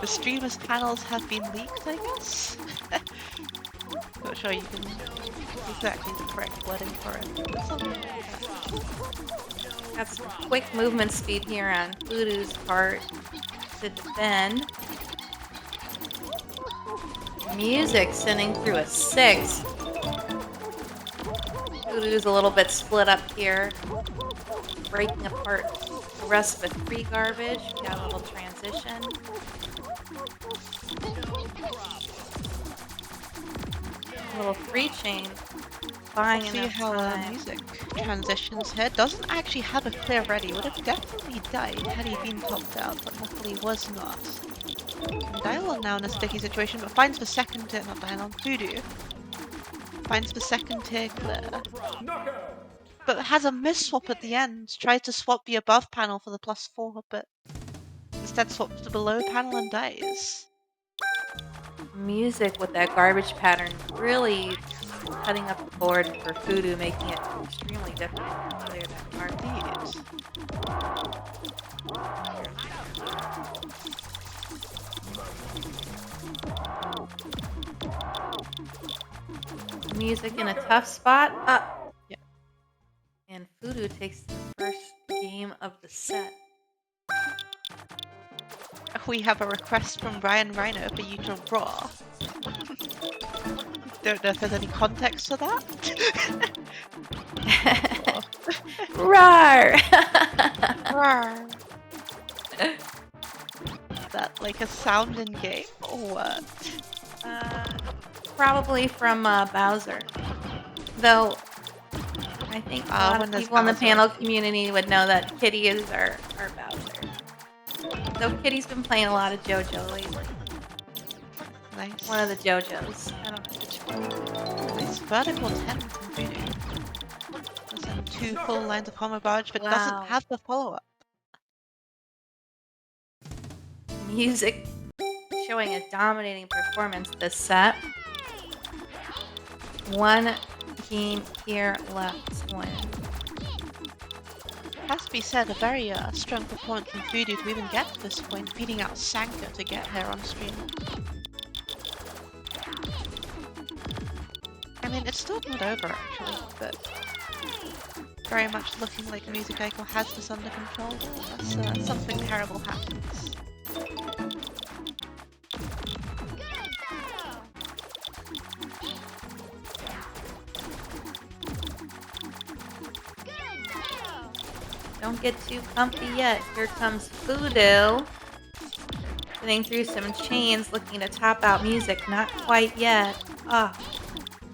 The streamers' panels have been leaked, I guess. Not sure you can exactly the correct wording for it. But something like that. Got some quick movement speed here on Voodoo's part to defend. Music sending through a 6. Voodoo's a little bit split up here, breaking apart the rest of the 3 garbage. We got a little transition. A little 3 chain. Buying See enough how time. music transitions here. Doesn't actually have a clear ready. Would have definitely died had he been topped out, but luckily was not. Dylon now in a sticky situation, but finds the second tier, not Dylon, Voodoo. Finds the second tier clear. Knockout. But has a miss swap at the end. Tries to swap the above panel for the +4, but instead swaps the below panel and dies. Music with that garbage pattern really cutting up the board for Voodoo, making it extremely difficult to clear that card. Indeed. Music in a tough spot. Yeah. And Voodoo takes the first game of the set. We have a request from Brian Rhino for you to raw. Don't know if there's any context to that. Roar! Rawr. Is that like a sound in game or what? Probably from Bowser. Though, I think a lot when of there's people in the Bowser. panel community would know that Kitty is our Bowser. Though Kitty's been playing a lot of JoJo lately. Nice. One of the JoJos. I don't know which one. Nice vertical 10 from Voodoo. Does in 2 full lines of Homer Barge, but Wow. doesn't have the follow-up. Music showing a dominating performance this set. 1 game here left to win. Has to be said, a very strong performance from Voodoo to even get to this point, beating out Sanka to get here on stream. I mean, it's still not over actually, but very much looking like Music Echo has this under control unless something terrible happens. Don't get too comfy yet. Here comes Voodoo. Getting through some chains, looking to top out Music. Not quite yet.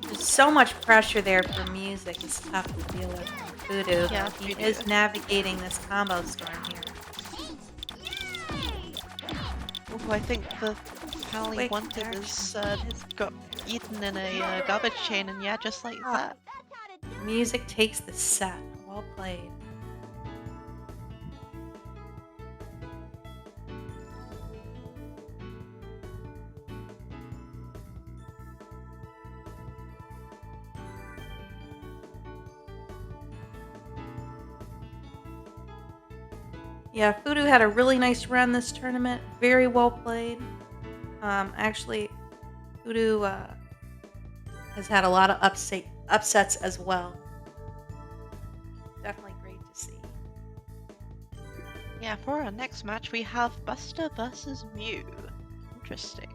There's so much pressure there for Music. It's tough to deal with Voodoo. Yeah, But he Voodoo. is navigating this combo storm here. Ooh, I think the panel he Quick wanted action. is got eaten in a garbage chain, and yeah, just like that. Music takes the set. Well played. Yeah, Voodoo had a really nice run this tournament. Very well played. Actually, Voodoo has had a lot of upsets as well. Definitely great to see. Yeah, for our next match, we have Buster versus Mew. Interesting.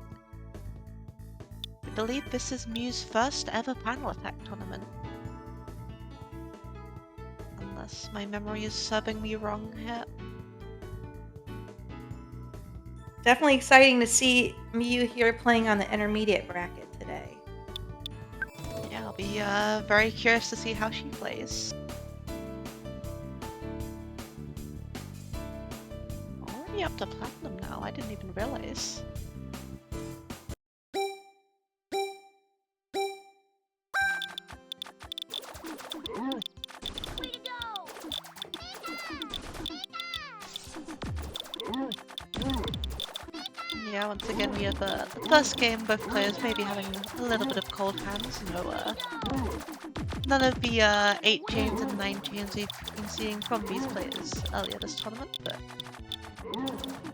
I believe this is Mew's first ever panel attack tournament. Unless my memory is serving me wrong here. Definitely exciting to see Mew here playing on the intermediate bracket today. Yeah, I'll be very curious to see how she plays. Already up to platinum now, I didn't even realize. Yeah, once again we have the first game, both players maybe having a little bit of cold hands. None of the 8 chains and 9 chains we've been seeing from these players earlier this tournament, but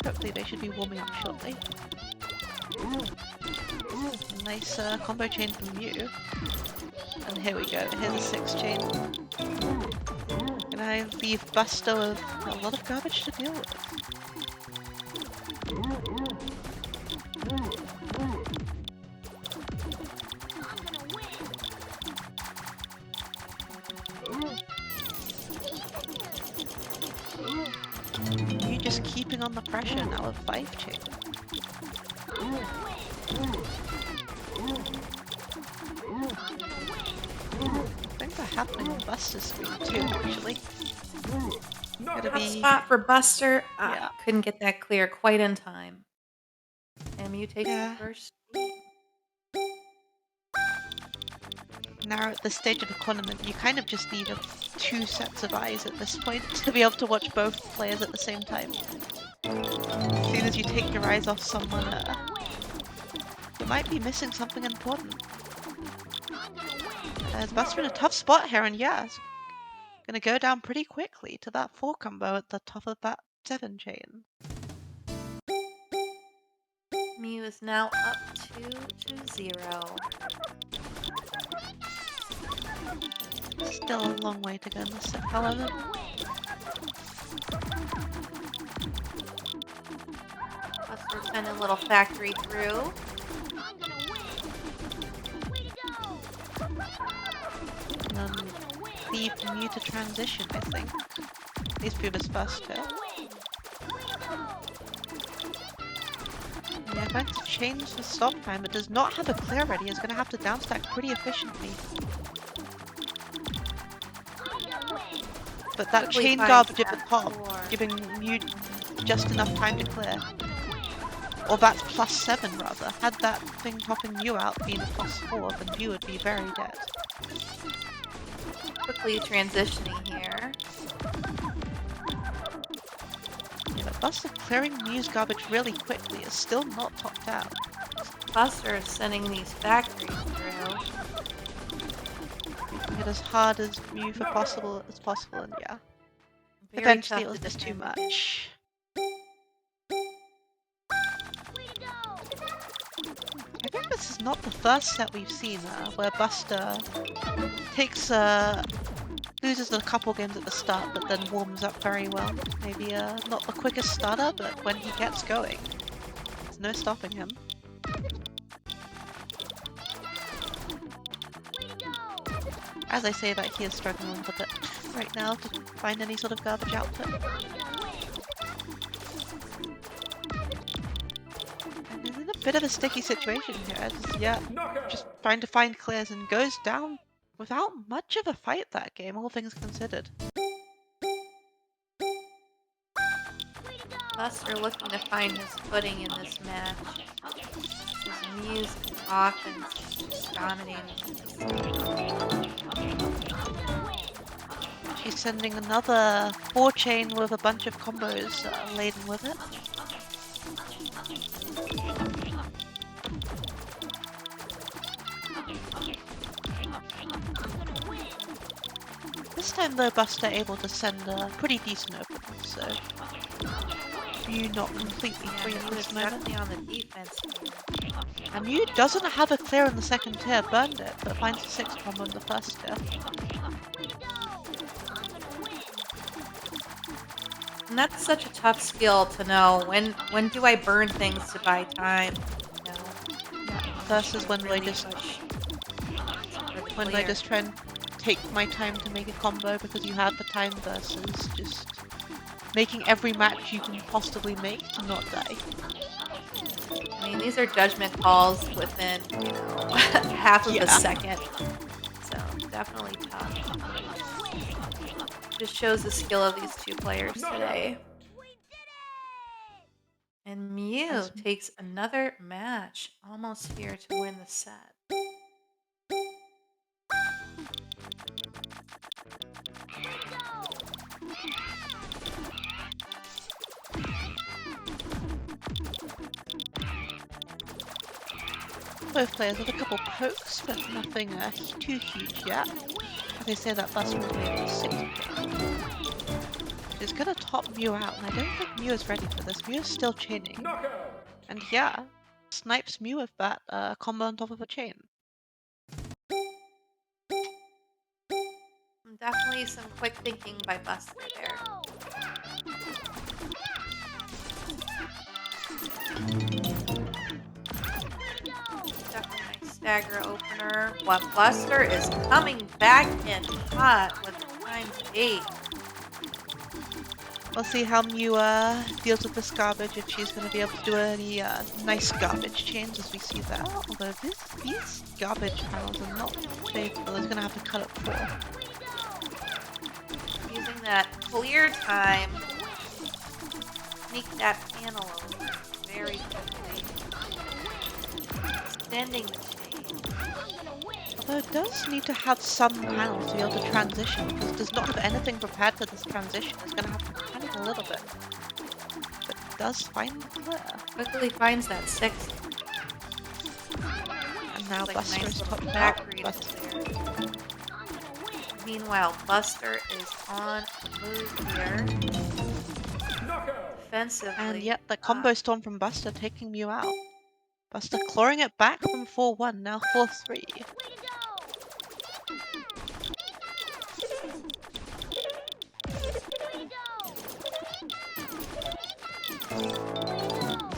hopefully they should be warming up shortly. Nice combo chain from Mew. And here we go, here's a 6 chain. Gonna I leave Buster with a lot of garbage to deal with. You're just keeping on the pressure now with 5 chain. Things are happening on Buster's screen too, actually. Gotta Hot be... spot for Buster. Yeah. Couldn't get that clear quite in time. MU takes Yeah. the first. Now at this stage of the tournament, you kind of just need 2 sets of eyes at this point to be able to watch both players at the same time. As soon as you take your eyes off someone, you might be missing something important. As Buster in a tough spot here, and yeah, it's gonna go down pretty quickly to that 4 combo at the top of that 7 chain. Mew is now up 2-0. Still a long way to go in this set, however. Buster sending a little factory through. And then leave Mew to transition, I think. At least through this first hit. Yeah, going to change the stop time, but does not have a clear ready. Is going to have to downstack pretty efficiently. But that Quickly chain finds garbage at the that top, four. giving Mew just enough time to clear. Or that's +7 rather. Had that thing topping Mew out been a +4, then Mew would be very dead. Quickly transitioning here. Yeah, but Buster clearing Mew's garbage really quickly is still not topped out. Buster is sending these factories through. Making it as hard as Mew as possible, and yeah. Very Eventually it tough was to just too defend. much. I think this is not the first set we've seen where Buster takes loses a couple games at the start, but then warms up very well. Maybe not the quickest starter, but when he gets going, there's no stopping him. As I say that, he is struggling a little bit right now to find any sort of garbage output. And he's in a bit of a sticky situation here. Just trying to find clears and goes down without much of a fight that game, all things considered. Buster looking to find his footing in this match. His Mew's offense is just dominating. She's sending another 4 chain with a bunch of combos laden with it. This time though, Buster able to send a pretty decent opening, so Mew not completely free Yeah, at he was this moment. definitely on the defense here. And Mew doesn't have a clear in the second tier, burned it, but finds a 6 combo in the first tier. And that's such a tough skill to know. When do I burn things to buy time? You know, Versus when really I just clear. try and take my time to make a combo because you have the time versus just making every match you can possibly make to not die. I mean, these are judgment calls within, you know, half of a second. So definitely tough. Just shows the skill of these two players today. And Mew takes another match, almost here to win the set. Both players with a couple pokes, but nothing too huge yet. As they say, that Buster will be able to 6 It's gonna top Mew out, and I don't think Mew is ready for this. Mew is still chaining. And yeah, snipes Mew with that combo on top of a chain. Definitely some quick thinking by Buster there. Definitely a nice stagger opener. What Buster is coming back in hot with the time 8. We'll see how Mew deals with this garbage, if she's going to be able to do any nice garbage chains as we see that. Although these garbage panels are not faithful, it's going to have to cut it 4. Using that clear time. Sneak that panel over very quickly. Extending the chain. Although it does need to have some panels to be able to transition, because it does not have anything prepared for this transition. It's going to have to panic a little bit. But it does find the clear. Quickly finds that 6. And now Like a Buster nice is little popped back out. read But there. Meanwhile, Buster is on the move here. Knockout. Defensively. and yet the combo storm from Buster taking Mew out. Buster clawing it back from 4-1, now 4-3.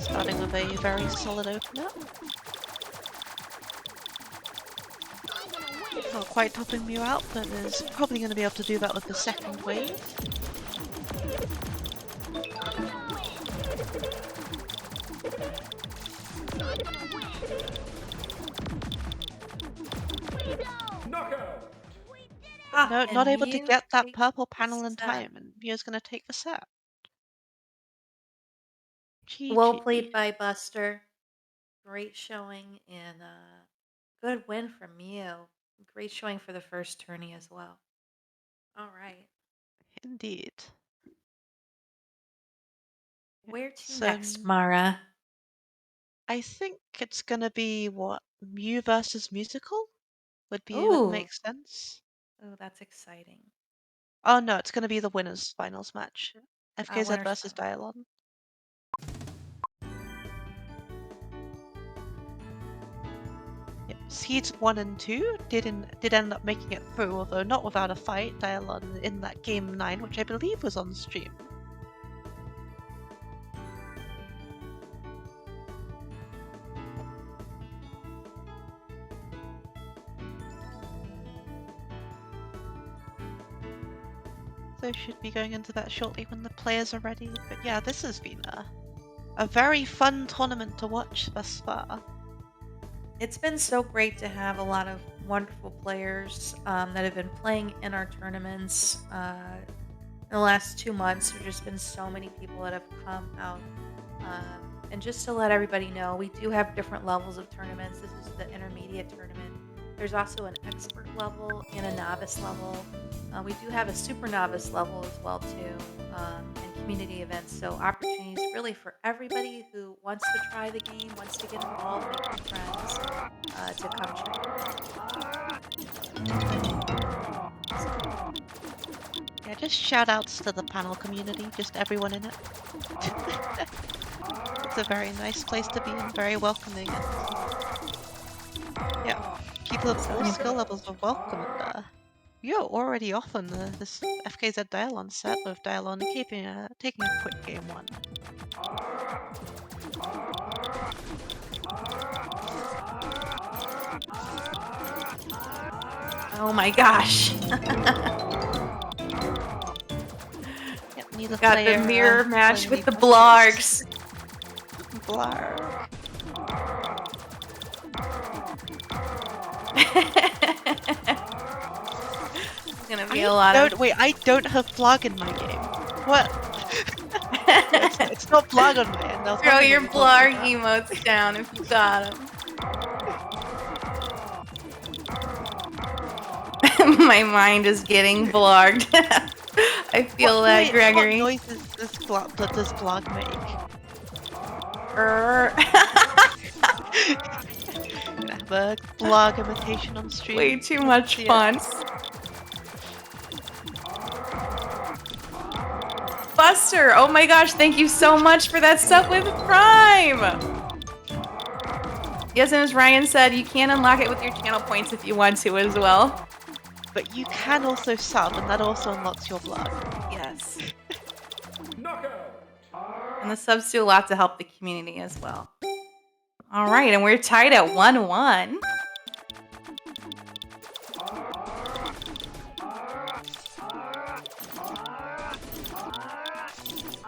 Starting with a very solid opener. Not quite topping Mew out, but is probably going to be able to do that with the second wave. Knockout. No, and not able to Mew get that takes purple the panel in set. time, and Mew's going to take the set. Well GG. played by Buster. Great showing and good win from Mew. Great showing for the first tourney as well. All right. Indeed. Where to So next, Mara? I think it's going to be what? Mew versus Musical? Would Ooh. make sense. Oh, that's exciting. Oh no, it's going to be the winners finals match. FKZ Winners versus finals. Dialon. Yep. Seeds 1 and 2 did end up making it through, although not without a fight. Dialon in that game 9, which I believe was on stream. So should be going into that shortly when the players are ready. But yeah, this has been a very fun tournament to watch thus far. It's been so great to have a lot of wonderful players that have been playing in our tournaments. In the last 2 months, there's just been so many people that have come out. And just to let everybody know, we do have different levels of tournaments. This is the intermediate tournament. There's also an expert level and a novice level. We do have a super novice level as well too, and community events. So opportunities really for everybody who wants to try the game, wants to get involved, make new friends, to come check. Yeah, just shout outs to the panel community, just everyone in it. It's a very nice place to be and very welcoming. And yeah, people of all skill levels are welcome. And you're already off on this FKZ Dialon set with Dialon taking a quick game 1. Oh my gosh. Yep, neither Got player, the mirror match playing with the the Blargs. Blarg. It's gonna be a lot of. Wait, I don't have Blarg in my game. What? it's not Blarg on my end. Throw your Blarg emotes down if you got them. My mind is getting Blarged. I feel that, Gregory. What noises does Blarg make? Gonna have a Blarg imitation on stream. Way too much fun. Buster, oh my gosh, thank you so much for that sub with Prime! Yes, and as Ryan said, you can unlock it with your channel points if you want to as well. but you can also sub, and that also unlocks your blood. Yes. Knockout. And the subs do a lot to help the community as well. All right, and we're tied at 1-1.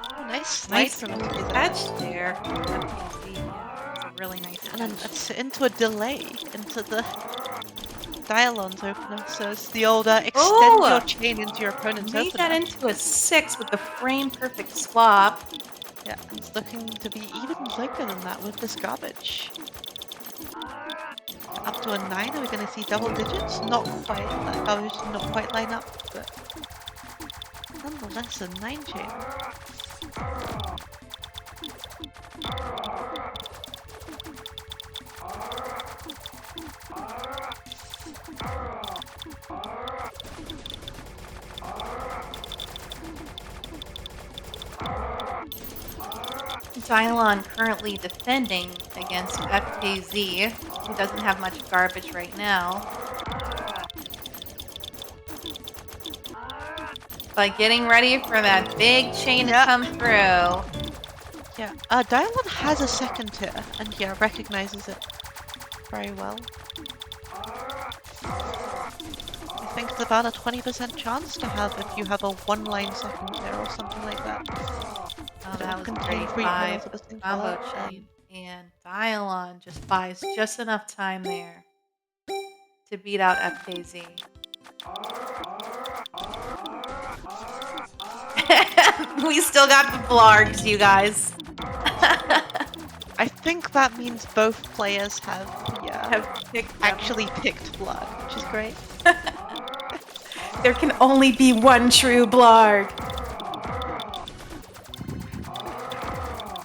Oh, nice slide Nice from FKZ. catch there. FKZ, yeah, it's a really nice And then catch. it's into a delay, into the Dialon's opener. So it's the older extend your chain into your opponent's Made opener. that into a 6 with the frame perfect swap. Yeah, and it's looking to be even bigger than that with this garbage. Up to a 9, are we going to see double digits? Not quite, that garbage did not quite line up, but nonetheless a 9 chain. Dylon currently defending against FKZ, who doesn't have much garbage right now. But getting ready for that big chain to come through. Yeah, Dylon has a second tier, and yeah, recognizes it very well. I think it's about a 20% chance to have if you have a one-line second tier or something like that. Oh, that was Contain great. three 5 middles of a single combo color, chain. And Dylon just buys just enough time there to beat out FKZ. We still got the blargs, you guys. I think that means both players have picked them. actually picked blood, which is great. There can only be one true blarg.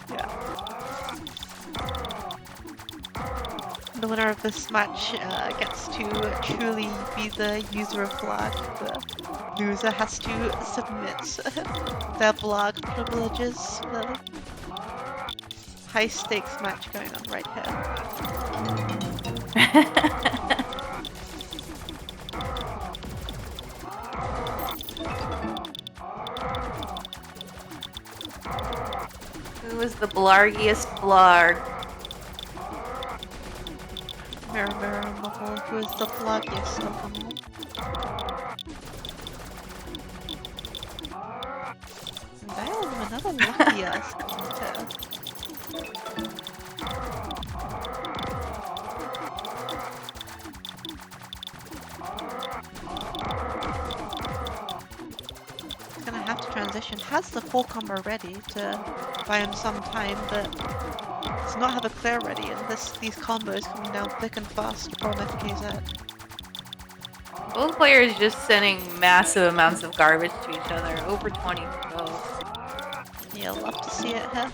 Yeah. The winner of this match gets to truly be the user of Blarg. The loser has to submit their Blarg privileges. The high stakes match going on right here. Who is the blargiest blarg? Mirror, mirror on the wall, who is the floggiest of them all? And I have another lucky ass He's gonna have to transition. Has the 4 combo ready to buy him some time, but does not have a clear ready, and these combos coming down thick and fast from FKZ. Both players just sending massive amounts of garbage to each other. Over 20 for both. Yeah, love to see it here.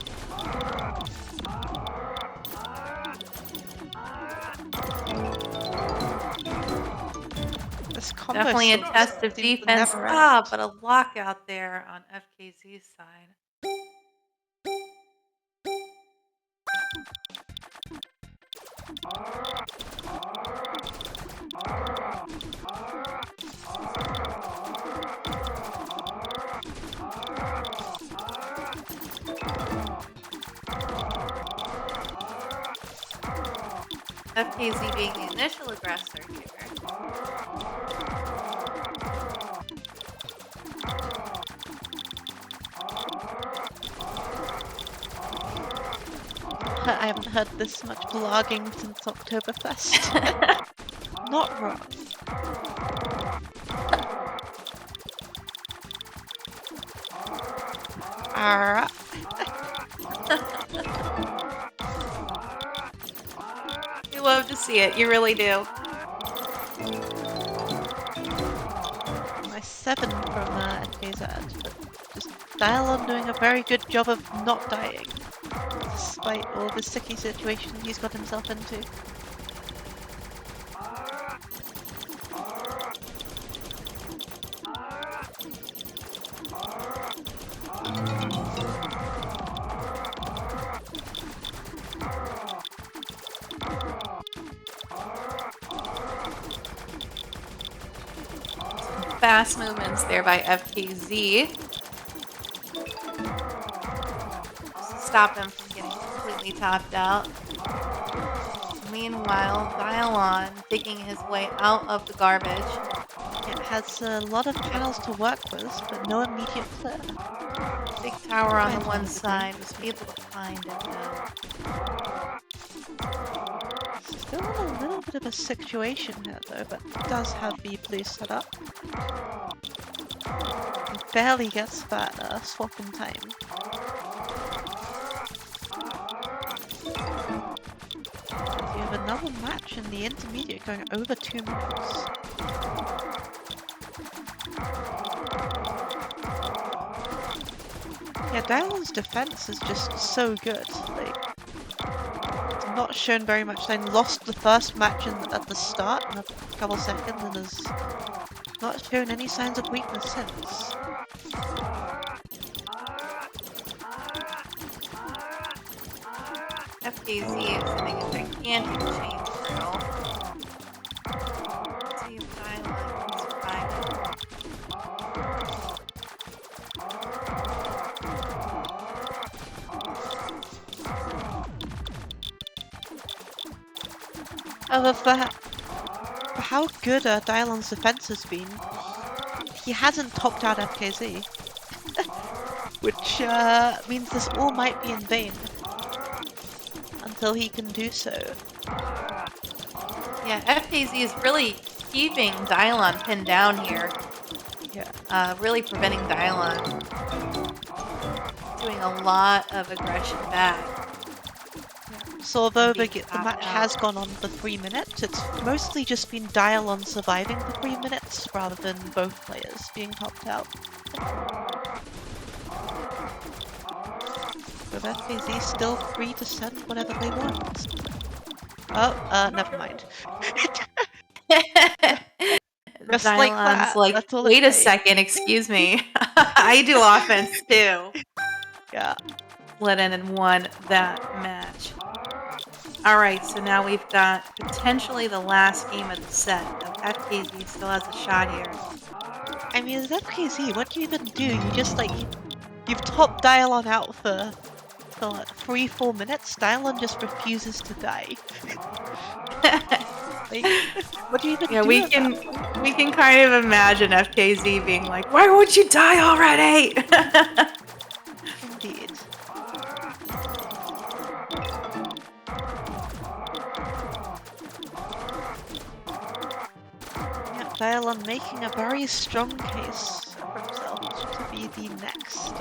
This combo Definitely a seems test of to defense. never end. Ah, but a lockout there on FKZ's side. FKZ being the initial aggressor here. I haven't heard this much blogging since Oktoberfest. Not wrong. Alright. You love to see it, you really do. Nice 7 from FKZ, but just Dylon doing a very good job of not dying, despite all the sticky situation he's got himself into. fast movements there by FKZ. Just to stop him from getting completely topped out. Meanwhile, Dialon digging his way out of the garbage. It has a lot of channels to work with, but no immediate clear. Big tower on the Finding one the side. green Was able to find it though. Still in a little bit of a situation here though, but does have the blue set up. He barely gets that swap in time. We have another match in the intermediate going over 2 minutes. Yeah, Dialon's defense is just so good. Like, it's not shown very much. They lost the first match at the start in a couple seconds and has not shown any signs of weakness since. FKZ is sending a gigantic chain through. Let's see if Dialon can survive it. However, for how good Dialon's defense has been, he hasn't topped out FKZ. Which means this all might be in vain. Until he can do so. Yeah, FKZ is really keeping Dialon pinned down here. Yeah. Really preventing Dialon. Doing a lot of aggression back. So although the Being match tapped has out. gone on for 3 minutes, it's mostly just been Dialon surviving for 3 minutes rather than both players being topped out. With FKZ still free to send whatever they want. Oh, never mind. Just like Dialon's that, like, that's all it wait a takes." second, excuse me. I do offense too. Yeah. Let in and won that match. Alright, so now we've got potentially the last game of the set. FKZ still has a shot here. I mean, as FKZ, what do you even do? You just like, you've topped Dialon out for what, 3-4 minutes? Dialon just refuses to die. Like, what do you even Yeah, do? we can kind of imagine FKZ being like, why won't you die already? Indeed. Yeah, Dialon making a very strong case for himself to be the next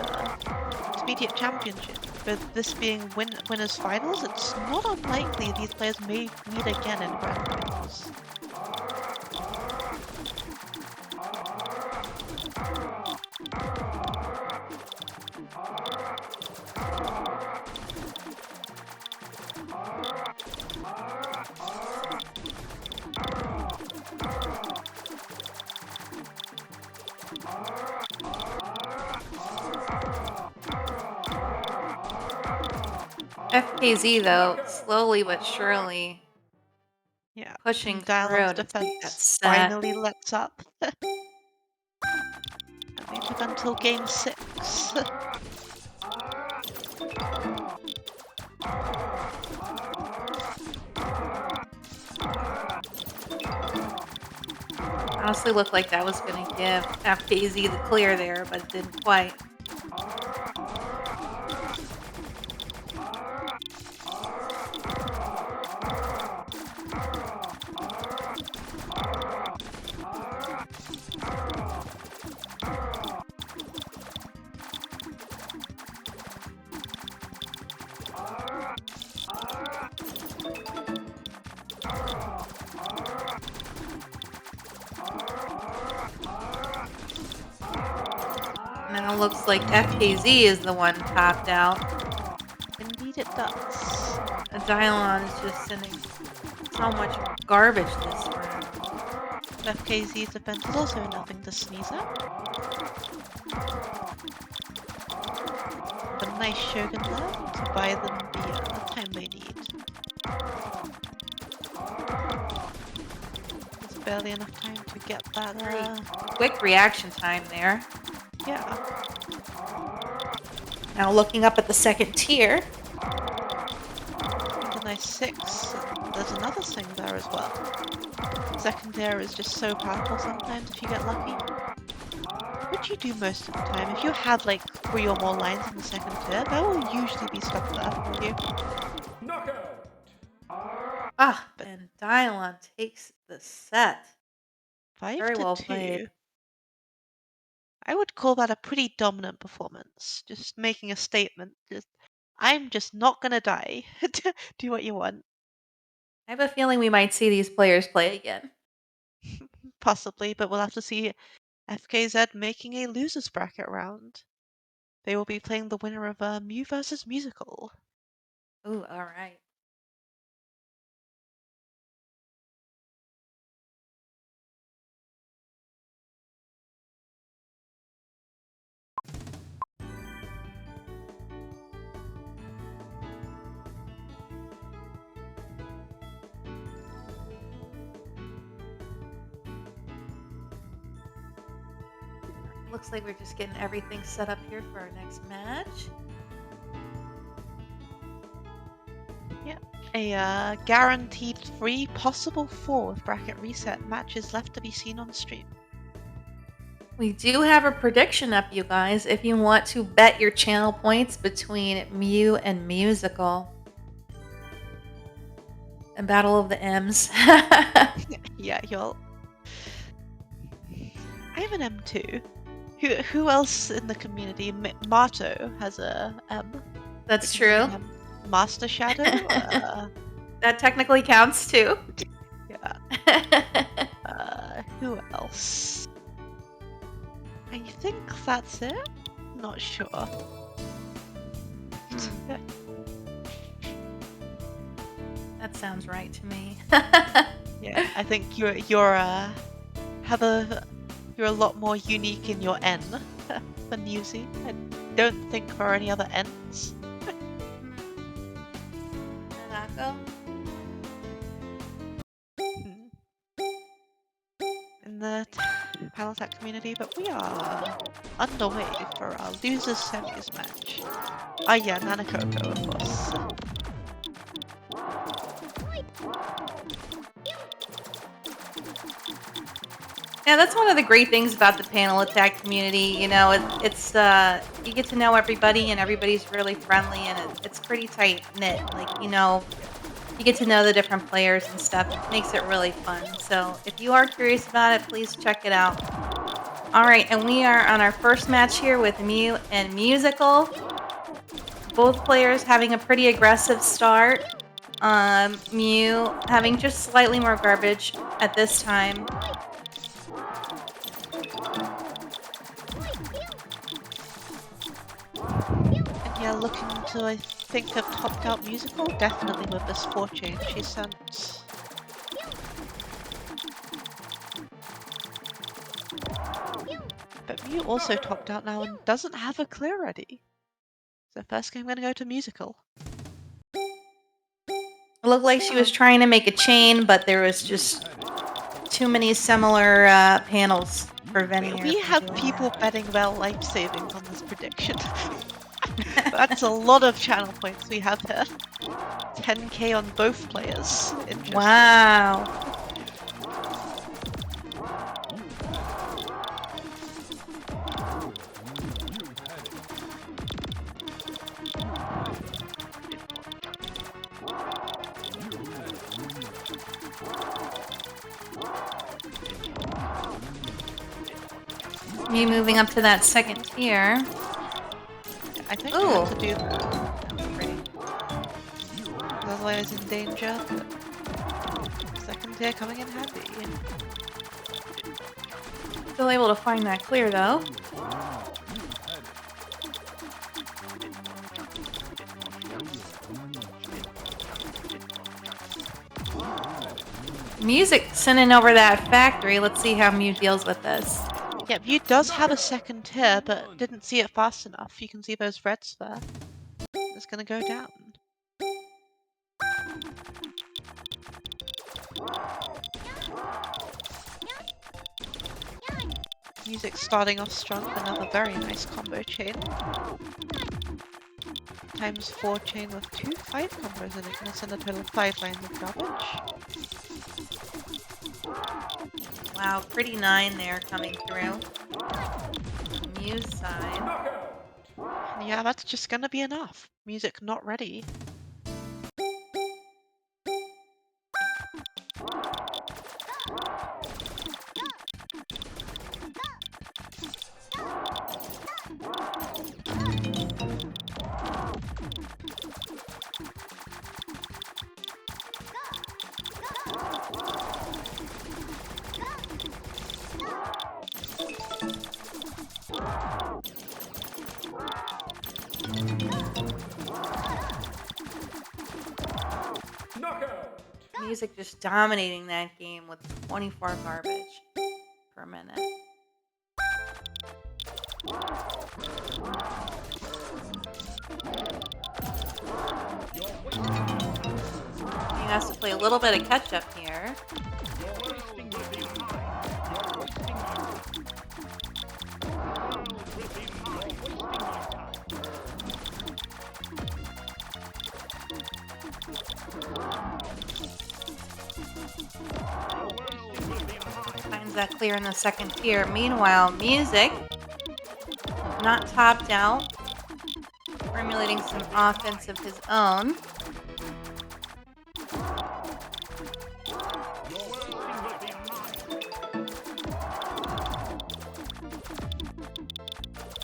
intermediate championship. With this being winners finals, it's not unlikely these players may meet again in grand finals. FKZ, though, slowly but surely Yeah. pushing Dialon's through to take that defense set. finally lets up. And they took until game 6. Honestly looked like that was going to give FKZ the clear there, but it didn't quite. Now it looks like FKZ is the one topped out. Indeed it does. And Dialon is just sending so much garbage this round. FKZ's defense is also nothing to sneeze at. A nice Shogun there to buy them the time they need. It's barely enough time to get that. Very quick reaction time there. Yeah. Now looking up at the second tier. The nice 6. There's another thing there as well. Second tier is just so powerful sometimes if you get lucky. What do you do most of the time? If you have like 3 or more lines in the second tier, there will usually be stuff there for you. Knockout. And Dylon takes the set. 5 Very to well 2. played. I would call that a pretty dominant performance. Just making a statement. I'm just not gonna die. Do what you want. I have a feeling we might see these players play again. Possibly, but we'll have to see FKZ making a losers bracket round. They will be playing the winner of Mew versus Musical. Ooh, all right. Looks like we're just getting everything set up here for our next match. A guaranteed 3, possible 4 with bracket reset matches left to be seen on stream. We do have a prediction up, you guys, if you want to bet your channel points between Mew and Musical. A battle of the M's. Yeah, y'all. I have an M too. Who else in the community? Marto has a M. That's true. Master Shadow? That technically counts too. Yeah. Who else? I think that's it. Not sure. That sounds right to me. Yeah, I think you're a lot more unique in your N than Yuzi. I don't think there are any other N's. Nanako? In the panel tech community, but we are underway for our losers semis match. Ah, yeah, Nanakoko, of course. Yeah, that's one of the great things about the panel attack community. You know, it's you get to know everybody, and everybody's really friendly, and it's pretty tight knit. Like, you know, you get to know the different players and stuff. It makes it really fun. So if you are curious about it, please check it out. All right, and we are on our first match here with Mew and Musical. Both players having a pretty aggressive start. Mew having just slightly more garbage at this time. And yeah, looking to, I think, have topped out Musical, definitely with this 4 chain she sent. But Mew also topped out now and doesn't have a clear ready. So first game I'm gonna go to Musical. It looked like she was trying to make a chain, but there was just too many similar panels preventing her. We from have doing people that. betting their life savings on this prediction. That's a lot of channel points we have here. 10k on both players. Interesting. Wow. Me moving up to that second tier. I think we have to do that. Otherwise in danger. Second tier coming in handy. Still able to find that clear though. Music sending over that factory. Let's see how Mew deals with this. Yeah, Mew does have a second tier, but didn't see it fast enough. You can see those reds there. It's gonna go down. Music starting off strong with another very nice combo chain. Times 4 chain with 2 5 combos in Ignis and a total of 5 lines of garbage. Wow, pretty 9 there coming through. Muse side. Knockout. And yeah, that's just gonna be enough. Music not ready. Knockout. Music just dominating that game with 24 garbage per minute. He has to play a little bit of catch up here. Finds that clear in the second tier. Meanwhile, Music not topped out, formulating some offense of his own.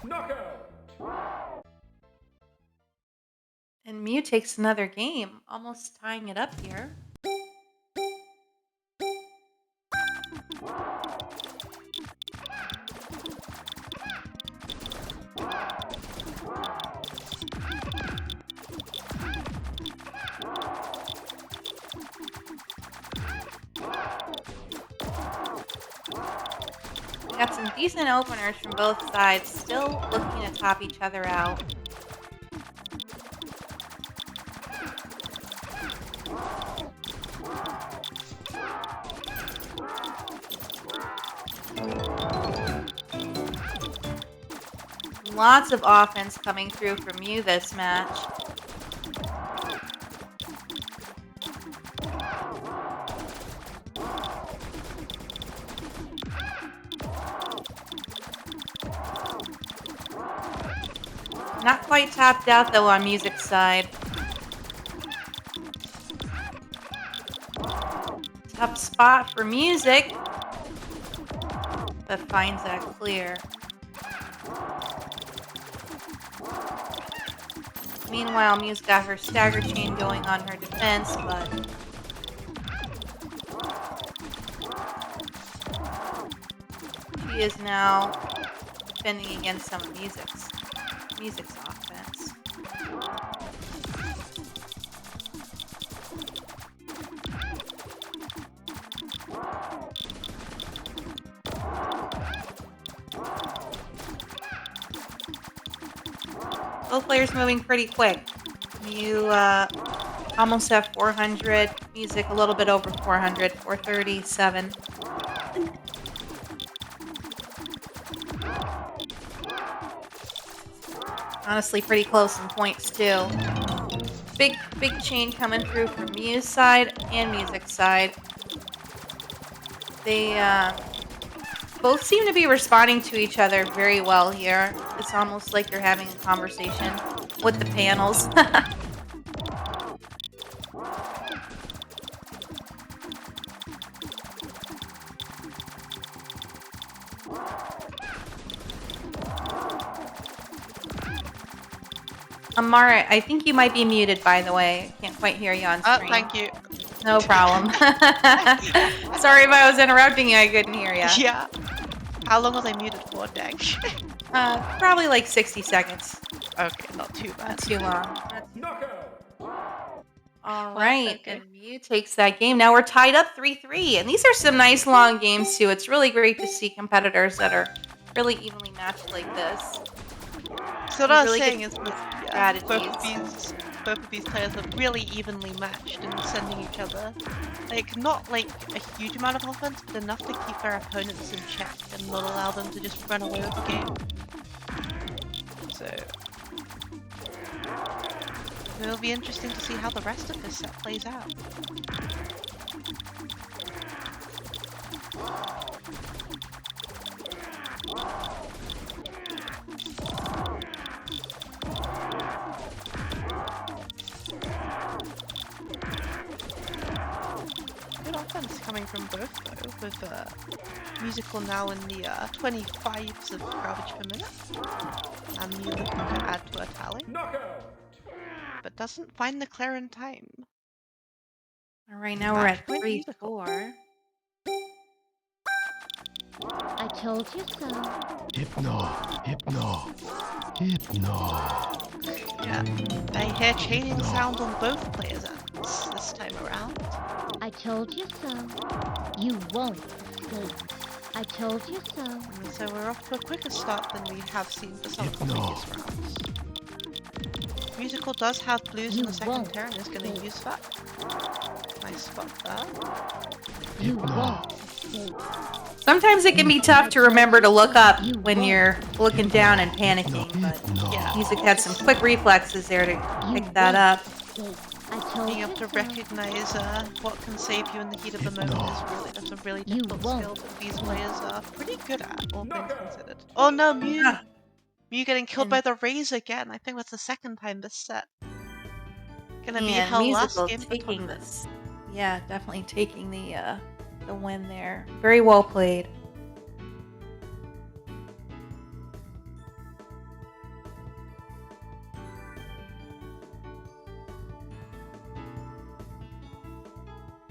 Knockout. And Mew takes another game, almost tying it up here. We got some decent openers from both sides, still looking to top each other out. Lots of offense coming through from Mew this match. Not quite topped out though on Music's side. Tough spot for Music, but finds that clear. Meanwhile, Muse got her stagger chain going on her defense, but she is now defending against some of Music's offense. Both players moving pretty quick. Mew almost have 400. Music a little bit over 400, 437. Honestly, pretty close in points too. Big chain coming through from Mew's side and Music's side. They both seem to be responding to each other very well here. It's almost like they're having a conversation with the panels. Amara, I think you might be muted, by the way. I can't quite hear you on Oh, screen. thank you. No problem. Sorry if I was interrupting you. I couldn't hear you. Yeah. How long was I muted for, Dash? Probably like 60 seconds. Okay, not too Not bad. too long. Knockout. All Well, right, okay. and Mew takes that game. Now we're tied up 3-3, and these are some nice long games too. It's really great to see competitors that are really evenly matched like this. So what I was really saying good is with both of strategies. these both of these players are really evenly matched in sending each other. Like, not like a huge amount of offense, but enough to keep their opponents in check and not allow them to just run away with the game. So it'll be interesting to see how the rest of this set plays out. Good offense coming from both though, with Musical now in the 25s of garbage per minute, and Mew looking to add to her tally, Knockout. but doesn't find the clear in time. All right, now we're at Match point 3-4. I told you so. Hypno. Yeah, I hear chaining sound on both players' ends this time around. I told you so. You won't escape. I told you so. And so we're off to a quicker start than we have seen for some of the previous rounds. Musical does have blues in You the second won't turn and is going to escape. use that. Nice spot there. You won't escape. Sometimes it can be tough to remember to look up when you're looking down and panicking, but Yeah, Music had some quick reflexes there to You pick that up. escape. I told being you able to so. recognize what can save you in the heat of the moment that's a really You difficult won't skill that these players are pretty good at, all things Knockout. considered. Oh no, Mew! Yeah. Mew getting killed And- by the Raze again. I think that's the second time this set. Gonna be And her last Musical game of the taking tournament. this. Yeah, definitely taking the win there. Very well played.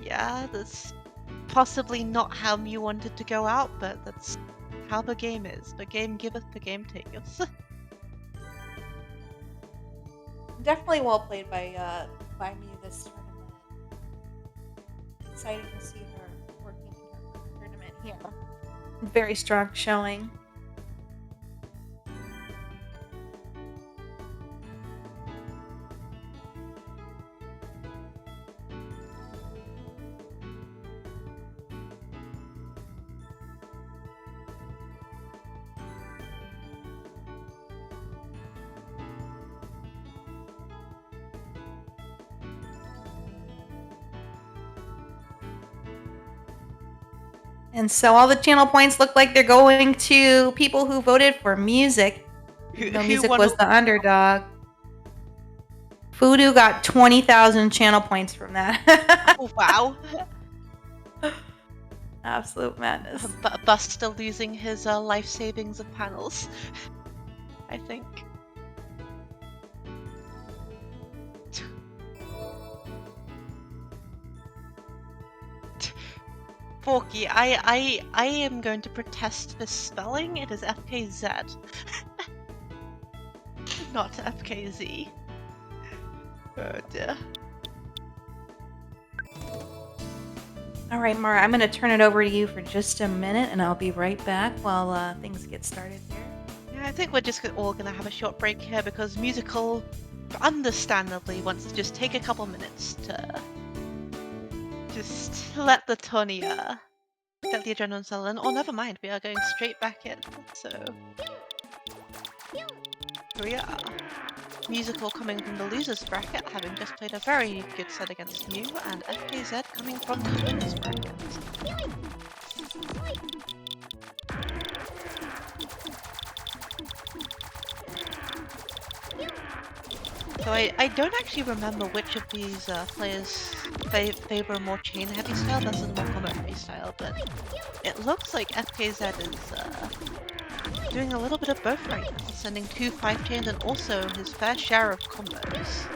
Yeah, that's possibly not how Mew wanted to go out, but that's how the game is. The game giveth, the game taketh. Definitely well played by me this tournament. Excited to see her working in her first tournament here. Very strong showing. And so all the channel points look like they're going to people who voted for Music. No, Music won was the underdog. Voodoo got 20,000 channel points from that. Oh, wow. Absolute madness. Buster losing his life savings of panels, I think. Forky, I am going to protest this spelling. It is FKZ, not FKZ. Oh dear. All right, Mara, I'm going to turn it over to you for just a minute, and I'll be right back while things get started here. Yeah, I think we're just all gonna have a short break here because Musical, understandably, wants to just take a couple minutes to just let the tourney get the adrenaline settle in. Oh, never mind, we are going straight back in. So here we are. Musical coming from the losers bracket, having just played a very good set against Mew, and FKZ coming from the winners bracket. So I don't actually remember which of these players favor a more chain-heavy style versus a more combo-heavy style, but it looks like FKZ is doing a little bit of both right now, sending 2 5-chains and also his fair share of combos.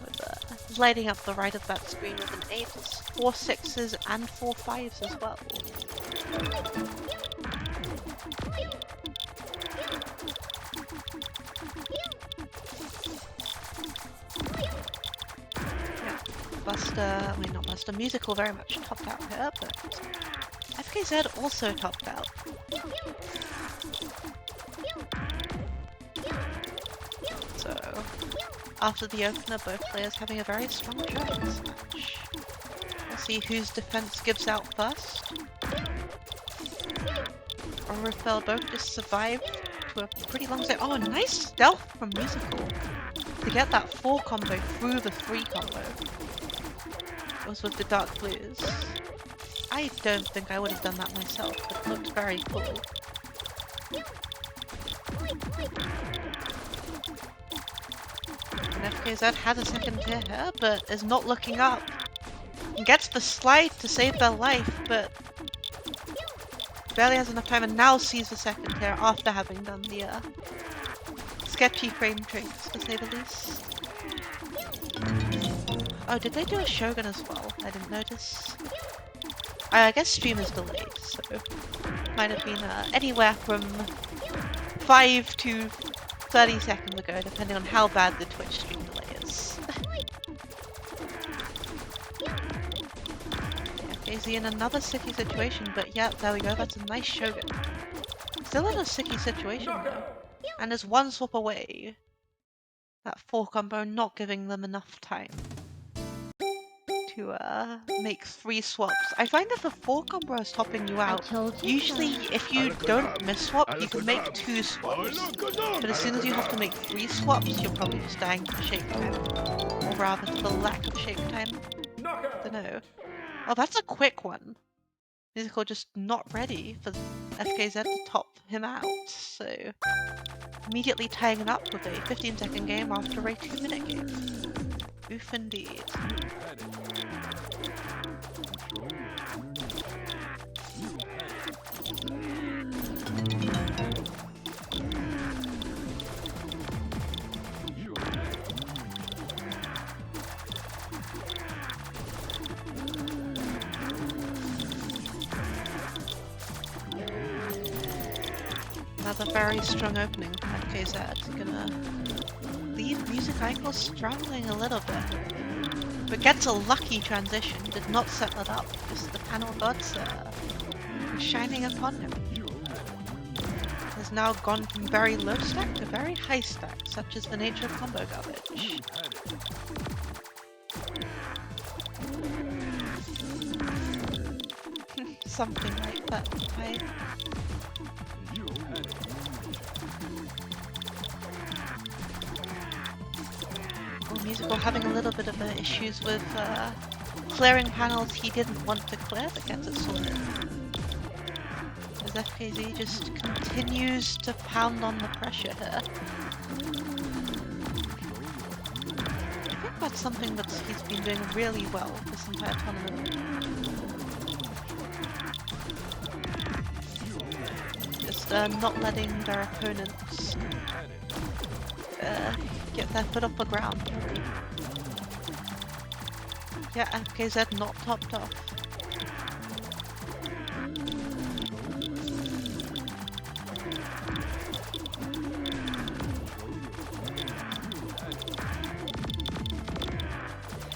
With, lighting up the right of that screen with an 8, 4 6s and 4 5s as well. Not Buster, Musical very much topped out here, but FKZ also topped out. So after the opener, both players having a very strong try in this match. We'll see whose defense gives out first. Or if they'll both just survive to a pretty long set. Oh, nice stealth from Musical to get that 4 combo through the 3 combo. Was with the Dark Blues. I don't think I would have done that myself, but it looked very cool. And FKZ had a second tier here, but is not looking up. Gets the slide to save their life, but barely has enough time and now sees the second tier after having done the sketchy frame tricks, to say the least. Oh, did they do a Shogun as well? I didn't notice. I guess stream is delayed, so might have been anywhere from 5 to 30 seconds ago, depending on how bad the Twitch stream delay is. FKZ in another sticky situation, but yeah, there we go, that's a nice Shogun. Still in a sticky situation though, and is 1 swap away. That 4 combo not giving them enough time to make 3 swaps. I find if the 4 combo is topping you out, usually if you don't miss swap, you can make 2 swaps. But as soon as you have to make 3 swaps, you're probably just dying to shake time. Or rather to the lack of shake time. Dunno. Oh, that's a quick one. Musical just not ready for FKZ to top him out, so immediately tying it up with a 15-second game after a 2-minute game. Oof indeed. Another very strong opening from FKZ. Gonna leave Music Icon struggling a little bit. But gets a lucky transition. Did not set that up. Just the panel gods shining upon him. Has now gone from very low stack to very high stack, such as the nature of combo garbage. Something like that, right? Musical having a little bit of issues with clearing panels he didn't want to clear, but gets it sorted. As FKZ just continues to pound on the pressure here. I think that's something that he's been doing really well this entire tournament. Just not letting their opponents get their foot off the ground. Yeah, FKZ not topped off.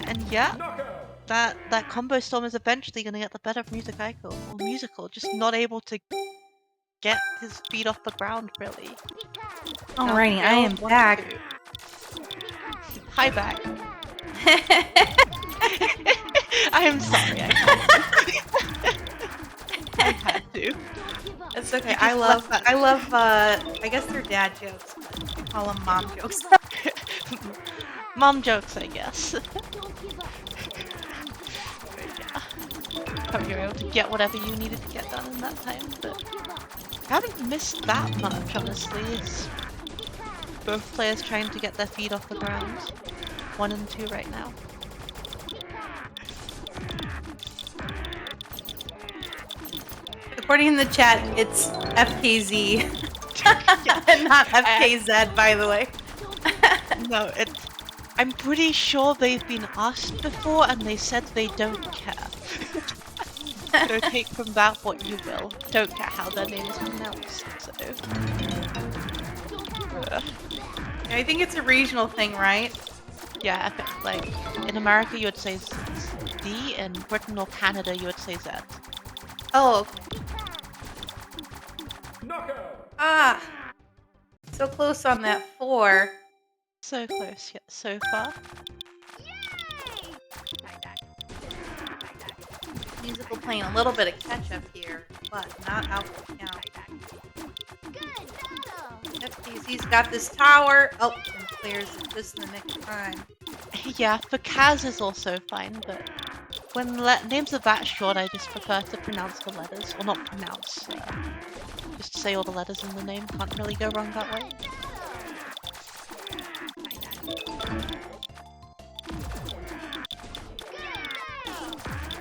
And yeah, that combo storm is eventually going to get the better of Musical, just not able to get his feet off the ground really. Alrighty, I am back. Hi back. I am sorry. I had to. It's okay. I love. I guess they're dad jokes. I call them mom jokes. Mom jokes, I guess. Hope you're able to get whatever you needed to get done in that time, but I haven't missed that much, honestly. It's both players trying to get their feet off the ground. 1 and 2 right now. According in the chat, it's FKZ. Not FKZ, by the way. No, I'm pretty sure they've been asked before and they said they don't care. So take from that what you will. Don't care how their name is pronounced, so... I think it's a regional thing, right? Yeah, I think, like, in America you would say D, in Britain or Canada you would say Z. Oh. Ah. So close on that 4. So close yet so far. Musical playing a little bit of catch up here, but not out for count. FTZ's got this tower. Oh, and clears it just in the nick of time. Yeah, for Kaz is also fine, but when names are that short, I just prefer to pronounce the letters. Well, not pronounce, just say all the letters in the name. Can't really go wrong that way.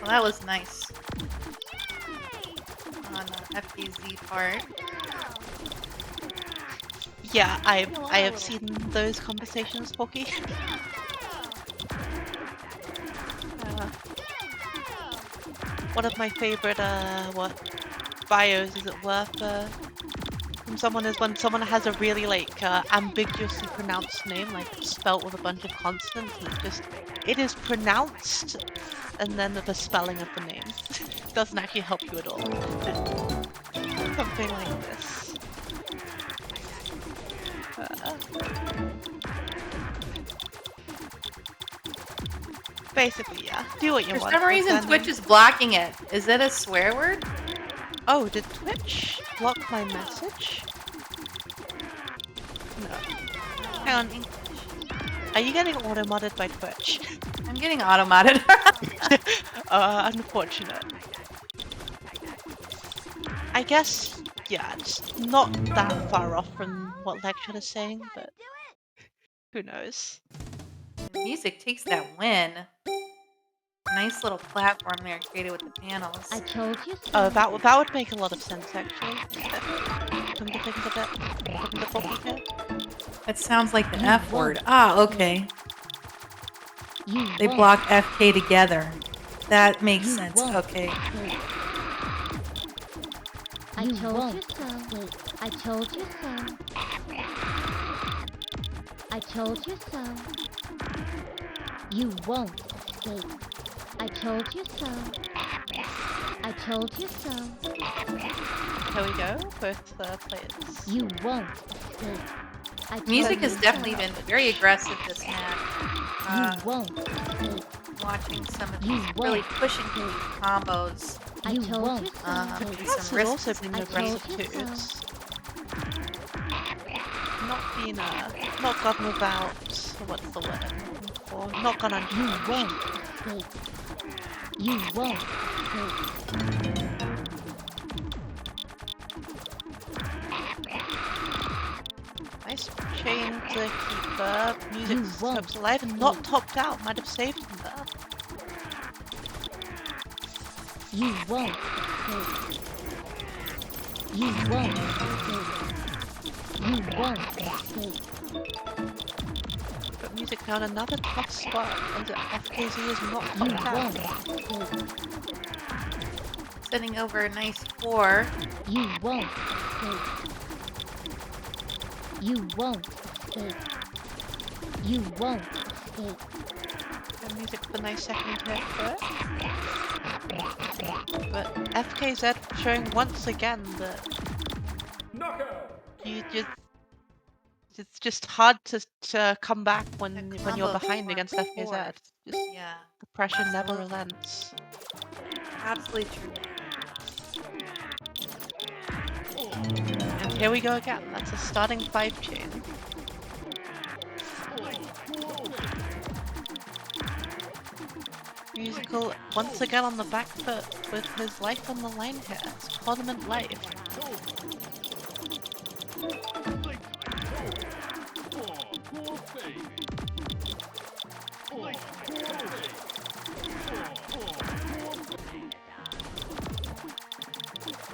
Well, that was nice on FTZ part. Yeah, I have seen those conversations, Porky. One of my favorite bios, as it were, from someone is when someone has a really ambiguously pronounced name, like spelt with a bunch of consonants, and it is pronounced, and then the spelling of the name doesn't actually help you at all. Something like this. Basically, yeah. Do what you want. For some reason, Twitch is blocking it. Is it a swear word? Oh, did Twitch block my message? No. Hang on. Are you getting auto-modded by Twitch? I'm getting auto-modded. Unfortunate. I guess, yeah, it's not that far off from what Lecture is saying, but who knows? The music takes that win. Nice little platform there created with the panels. I told you so. Oh, that would make a lot of sense, actually. Come to think of it. Looking at Poppy here. It sounds like the You F won't. word. Ah, okay. You They won't block FK together. That makes You sense. won't. Okay. escape. I You told won't you so. I told you so. I told you so. You won't escape. I told you so. I told you so. Here we go, both players. You won't escape. I told Music you has definitely so. been very aggressive this match. You won't escape. Watching some of You these really won't pushing these combos. I You told won't. you so. And Kaz some has also risks. been I aggressive told you too. so. It's not gone without, what's the word I'm looking for? Not gone You unpunished. won't escape. You won't escape. Nice chain to keep music You won't scopes alive and not topped out. Might have saved him there. You won't escape. You won't escape. You won't escape. But music found another tough spot as FKZ is not You topped out. won't escape. Sending over a nice 4. You won't escape. You won't escape. You won't escape. And music with a nice second hit first. But FKZ showing once again that Knockout. it's just hard to come back when you're combo behind form against of FKZ. fours. Just Yeah, the pressure never Absolutely. relents. absolutely true. And here we go again. That's a starting 5 chain. Musical once again on the back foot with his life on the line here. It's tournament life.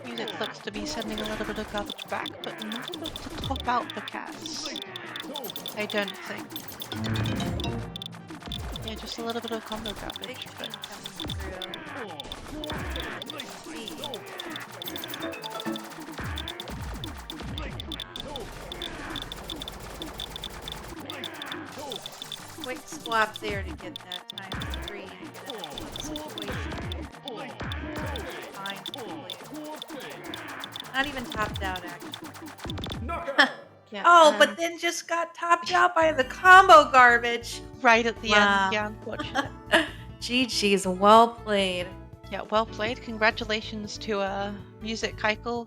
Music looks to be sending a little bit of garbage back, but not enough to top out the cast. I don't think. Yeah, just a little bit of combo Big garbage, chain but coming through. Quick swap there to get that times 3 and get a situation. Fine. Not even topped out, actually. Knockout. Yeah. Oh, but then just got topped out by the combo garbage. right at the Wow. end. Yeah, unfortunate. GG's, well played. Yeah, well played. Congratulations to Musical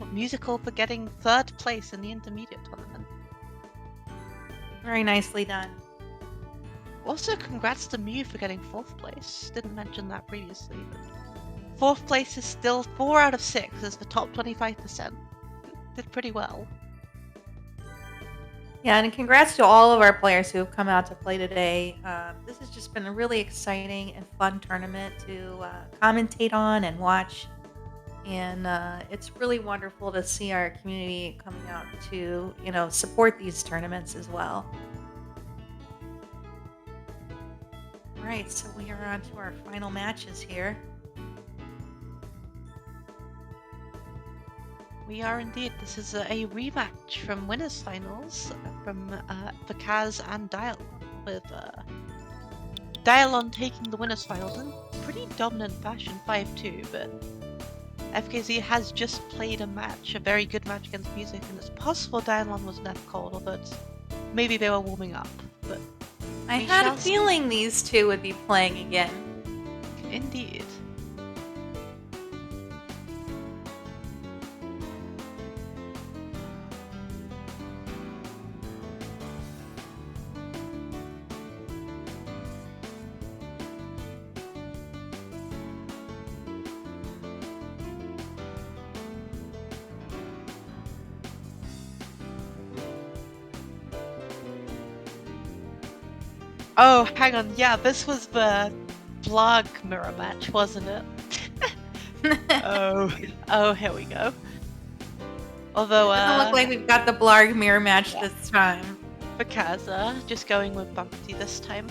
for getting 3rd place in the intermediate tournament. Very nicely done. Also, congrats to Mew for getting 4th place. Didn't mention that previously, but 4th place is still 4 out of 6 as the top 25%. Did pretty well. Yeah, and congrats to all of our players who have come out to play today. This has just been a really exciting and fun tournament to commentate on and watch. And it's really wonderful to see our community coming out to, support these tournaments as well. All right, so we are on to our final matches here. We are indeed. This is a rematch from winners finals from Vakaz and Dialon, with Dialon taking the winners finals in pretty dominant fashion, 5-2. But FKZ has just played a very good match against Music, and it's possible Dialon was left cold, although maybe they were warming up. But I had a feeling these two would be playing again. Indeed. Oh, hang on. Yeah, this was the blog mirror match, wasn't it? Oh, here we go. Although, doesn't look like we've got the Blarg mirror match this time. Bakaza, just going with Bumpty this time.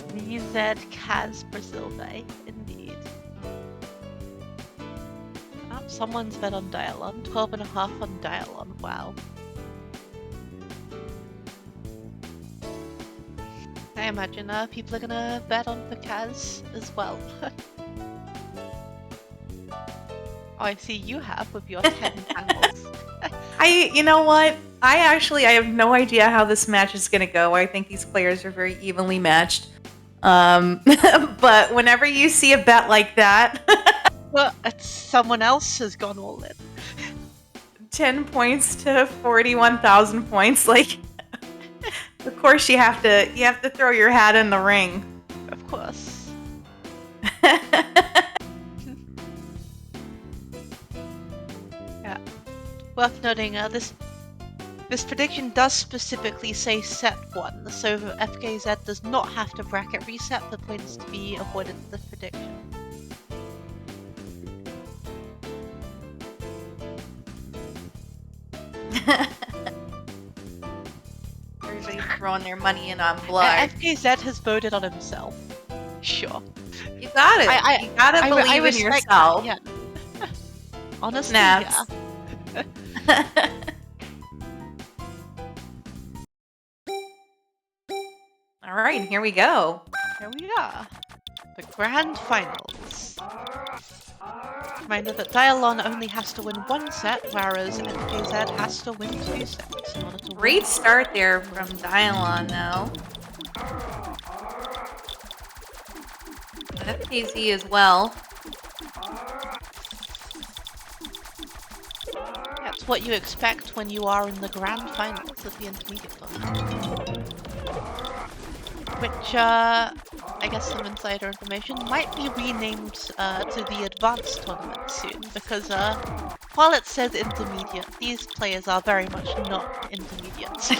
VZ Kaz Brasilve, indeed. Oh, someone's bet on Dialon. 12.5 on Dialon, wow. I imagine people are gonna bet on Vakaz as well. Oh, I see you have with your 10 panels. You know what? I have no idea how this match is gonna go. I think these players are very evenly matched. But whenever you see a bet like that, well, someone else has gone all in. 10 points to 41,000 points, like. Of course, you have to throw your hat in the ring. Of course. Yeah. Worth noting, this prediction does specifically say set 1, so FKZ does not have to bracket reset for points to be avoided for this prediction. Everybody's throwing their money in on Blarg. FKZ has voted on himself. Sure. You got it. You gotta believe in yourself. That, yeah. Honestly, Snaps. Yeah. All right, here we go. Here we are. The grand finals. Reminder that Dialon only has to win 1 set, whereas FKZ has to win 2 sets in order to Great win. start there from Dialon, though. FKZ as well. That's what you expect when you are in the grand finals of the intermediate tournament. Which, I guess some insider information, might be renamed to the advanced tournament soon, because while it says intermediate, these players are very much not intermediates.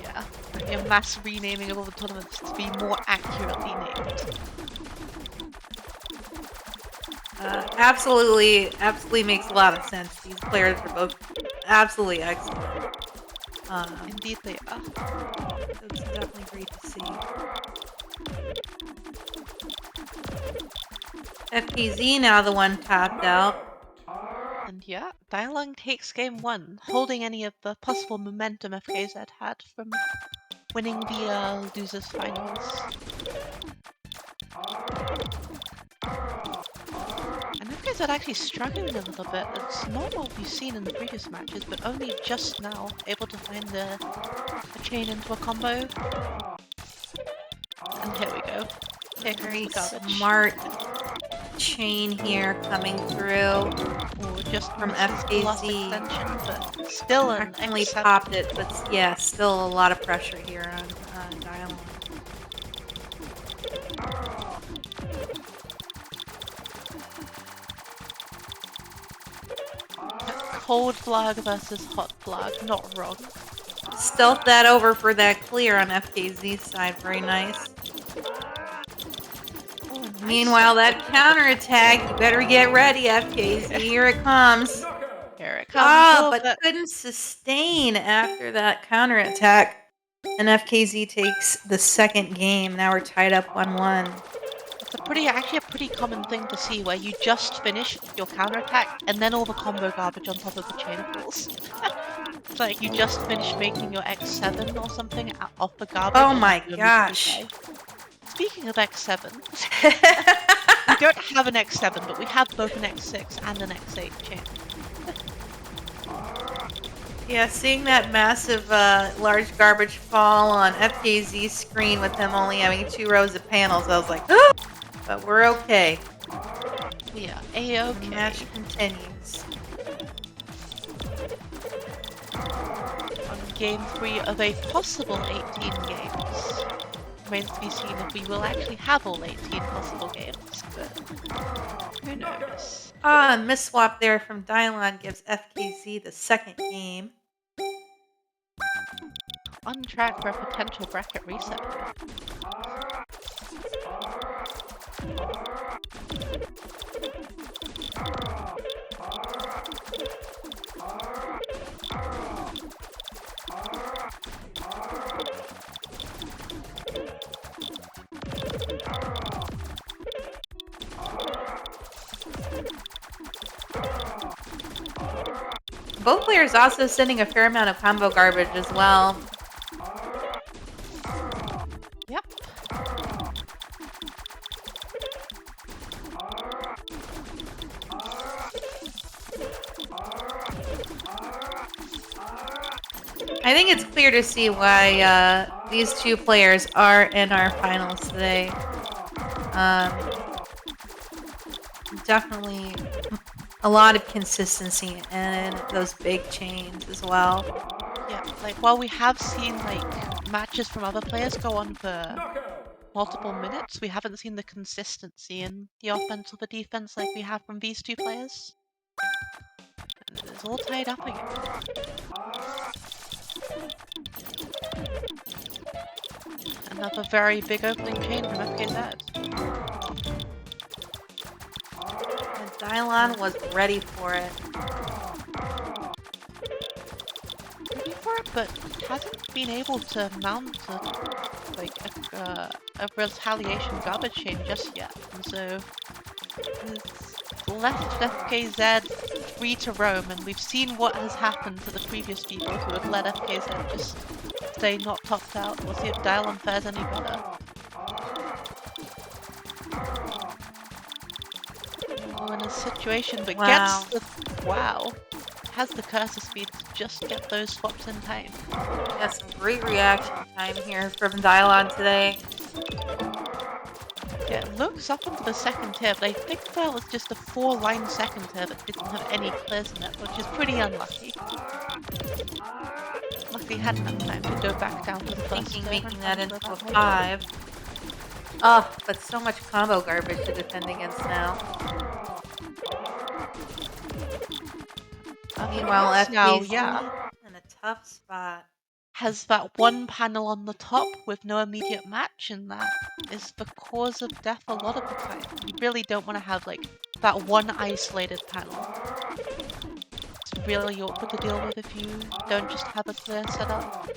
Yeah, a mass renaming of all the tournaments to be more accurately named. Absolutely makes a lot of sense. These players are both absolutely excellent. Indeed they are. It's definitely great to see. FKZ now the one tapped out. And yeah, Dialong takes game 1, holding any of the possible momentum FKZ had from winning the losers finals. FKZ actually struggling a little bit. It's not what we've seen in the previous matches, but only just now able to find a chain into a combo. And here we go. Here comes Very the garbage. smart chain here coming through. Or just From misses the last FKZ. extension, but still an Accidentally X7. popped it, but yeah, still a lot of pressure here on Dialon. Cold Blag versus Hot Blag, not wrong. Stealth that over for that clear on FKZ's side. Very nice. Oh, nice. Meanwhile, that counterattack, you better get ready, FKZ. Here it comes. Here it comes. Ah, Oh, but couldn't sustain after that counterattack. And FKZ takes the second game. Now we're tied up 1-1. it's actually a pretty common thing to see where you just finish your counterattack and then all the combo garbage on top of the chain falls. It's like you just finished making your X7 or something off the garbage. Oh and my you immediately gosh. die. Speaking of X7, we don't have an X7, but we have both an X6 and an X8 chain. Yeah, seeing that massive, large garbage fall on FKZ's screen with them only having 2 rows of panels, I was like, oh! But we're okay. Yeah, The A-okay. match continues. On game 3 of a possible 18 games. Remains to be seen if we will actually have all 18 possible games, but who knows. Ah, and miss swap there from Dylon gives FKZ the second game. On track for a potential bracket reset. Both players also sending a fair amount of combo garbage as well. Yep. I think it's clear to see why these two players are in our finals today. Definitely a lot of consistency in those big chains as well. Yeah, like while we have seen like matches from other players go on for multiple minutes, we haven't seen the consistency in the offense or the defense like we have from these two players. And it's all tied up again. Another very big opening chain from FKZ. And Dylon was ready for it. Ready for it, but hasn't been able to mount a retaliation garbage chain just yet. And so it's left FKZ free to roam, and we've seen what has happened to the previous people who have let FKZ just stay not topped out. We'll see if Dylon fares any better. Oh, in a situation that Wow. gets the has the cursor speed to just get those swaps in time. Yeah, some great reaction time here from Dylon today. Yeah, it looks up into the second tier, but I think that was just a 4-line second tier that didn't have any clears in it, which is pretty unlucky. Luckily he hadn't had time to go back down to the first Thinking tier making and that find into a the 5. Oh, but so much combo garbage to defend against now. Meanwhile, Yes, now, FKZ yeah, in a tough spot. has that one panel on the top with no immediate match, and that is the cause of death a lot of the time. You really don't want to have like that one isolated panel. It's really awkward to deal with if you don't just have a clear setup.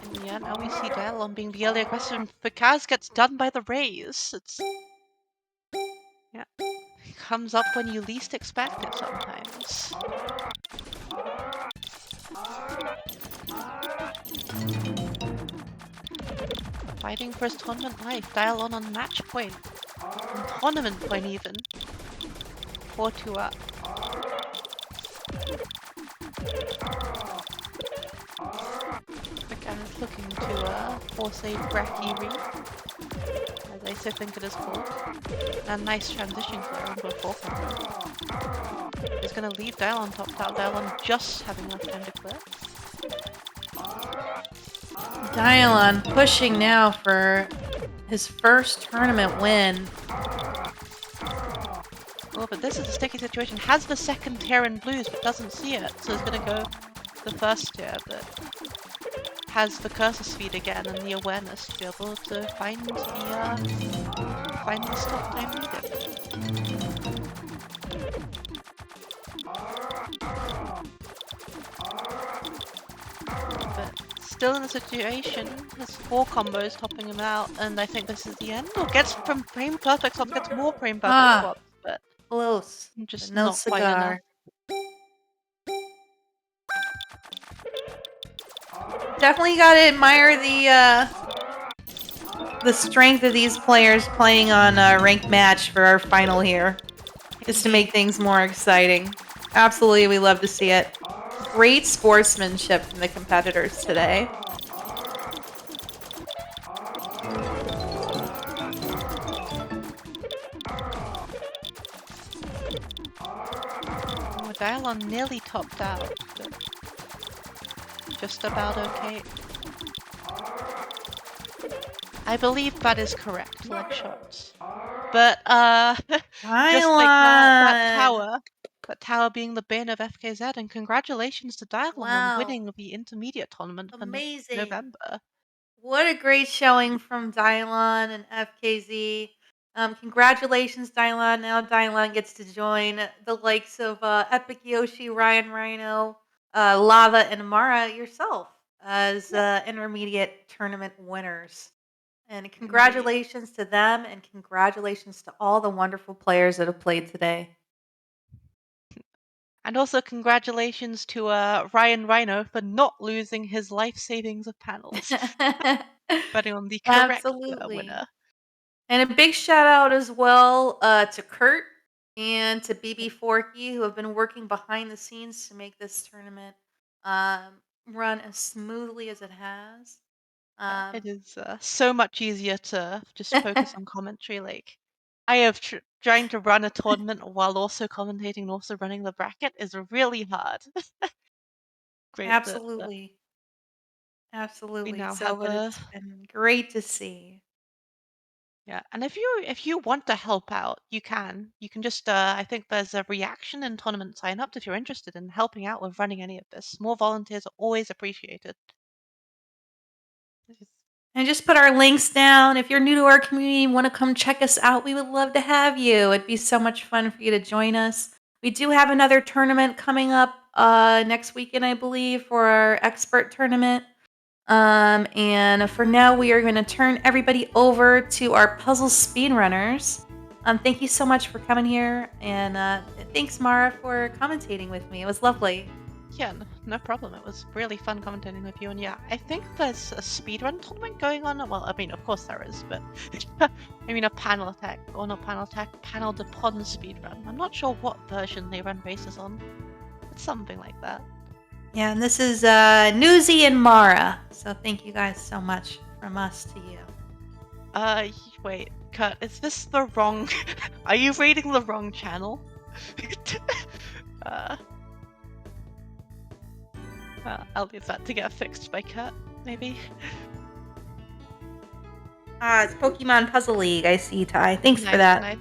In the end, now we see Dialon being the early aggressor, and Fakaz gets done by the Rays. It's yeah, it comes up when you least expect it sometimes. Fighting for his tournament life. Dialon on match point, on tournament point even. 4-2 up. Again, is looking to force a Bracky read, as I so think it is called. A nice transition clear into a 4-4. He's going to leave Dialon topped out. Dialon just having enough time to clear. Dialon pushing now for his first tournament win. Oh, but this is a sticky situation. Has the second tier in blues, but doesn't see it. So he's going to go the first tier, but has the cursor speed again and the awareness to be able to find the stop time needed. But still in the situation, has 4 combos topping him out, and I think this is the end. Or gets from frame perfect swap, gets more frame perfect swaps, but Close. just But no not quite enough. cigar. Definitely gotta admire the strength of these players playing on a ranked match for our final here, just to make things more exciting. Absolutely, we love to see it. Great sportsmanship from the competitors today. Oh, Dialon nearly topped out, but just about okay. I believe that is correct, leg shots. But, just like that tower being the bane of FKZ, and congratulations to Dialon on winning the intermediate tournament for Amazing. November. What a great showing from Dylan and FKZ. Congratulations, Dylan. Now Dylan gets to join the likes of Epic Yoshi, Ryan Rhino, Lava, and Mara yourself as intermediate tournament winners. And congratulations to them, and congratulations to all the wonderful players that have played today. And also congratulations to Ryan Rhino for not losing his life savings of panels, betting on the correct winner. And a big shout out as well to Kurt and to BB Forky, who have been working behind the scenes to make this tournament run as smoothly as it has. It is so much easier to just focus on commentary. Like, I have trying to run a tournament while also commentating and also running the bracket is really hard. Great. Absolutely. Absolutely. We now So, have but it's been great to see. Yeah, and if you want to help out, you can. You can just I think there's a reaction and tournament sign up if you're interested in helping out with running any of this. More volunteers are always appreciated. And just put our links down. If you're new to our community and want to come check us out, we would love to have you. It'd be so much fun for you to join us. We do have another tournament coming up next weekend, I believe, for our expert tournament. And for now, we are going to turn everybody over to our puzzle speedrunners. Thank you so much for coming here, and thanks, Mara, for commentating with me. It was lovely. Yeah, no problem. It was really fun commentating with you, and yeah, I think there's a speedrun tournament going on. Well, I mean, of course there is, but I mean a panel attack, or not panel attack, panel de pon speedrun. I'm not sure what version they run races on. It's something like that. Yeah, and this is Newsy and Mara. So thank you guys so much from us to you. Wait, Kurt, is this the wrong... Are you reading the wrong channel? I'll leave that to get fixed by Kurt, maybe. It's Pokemon Puzzle League. I see, Ty. Thanks for that. Nice.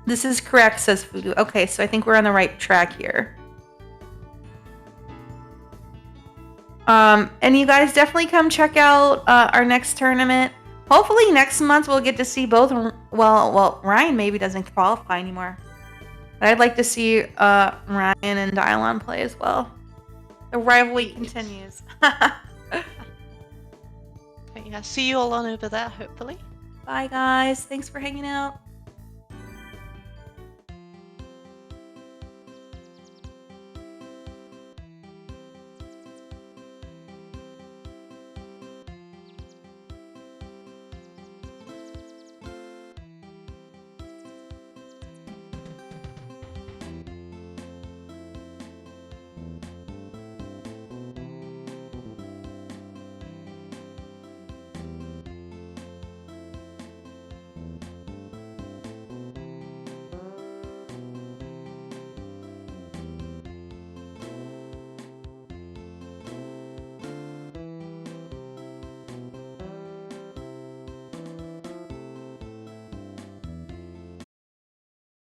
This is correct, says Fudu. Okay, so I think we're on the right track here. And you guys definitely come check out our next tournament. Hopefully next month we'll get to see both. Well, Ryan maybe doesn't qualify anymore. But I'd like to see Ryan and Dylan play as well. The rivalry continues. Yeah, see you all on over there, hopefully. Bye, guys. Thanks for hanging out.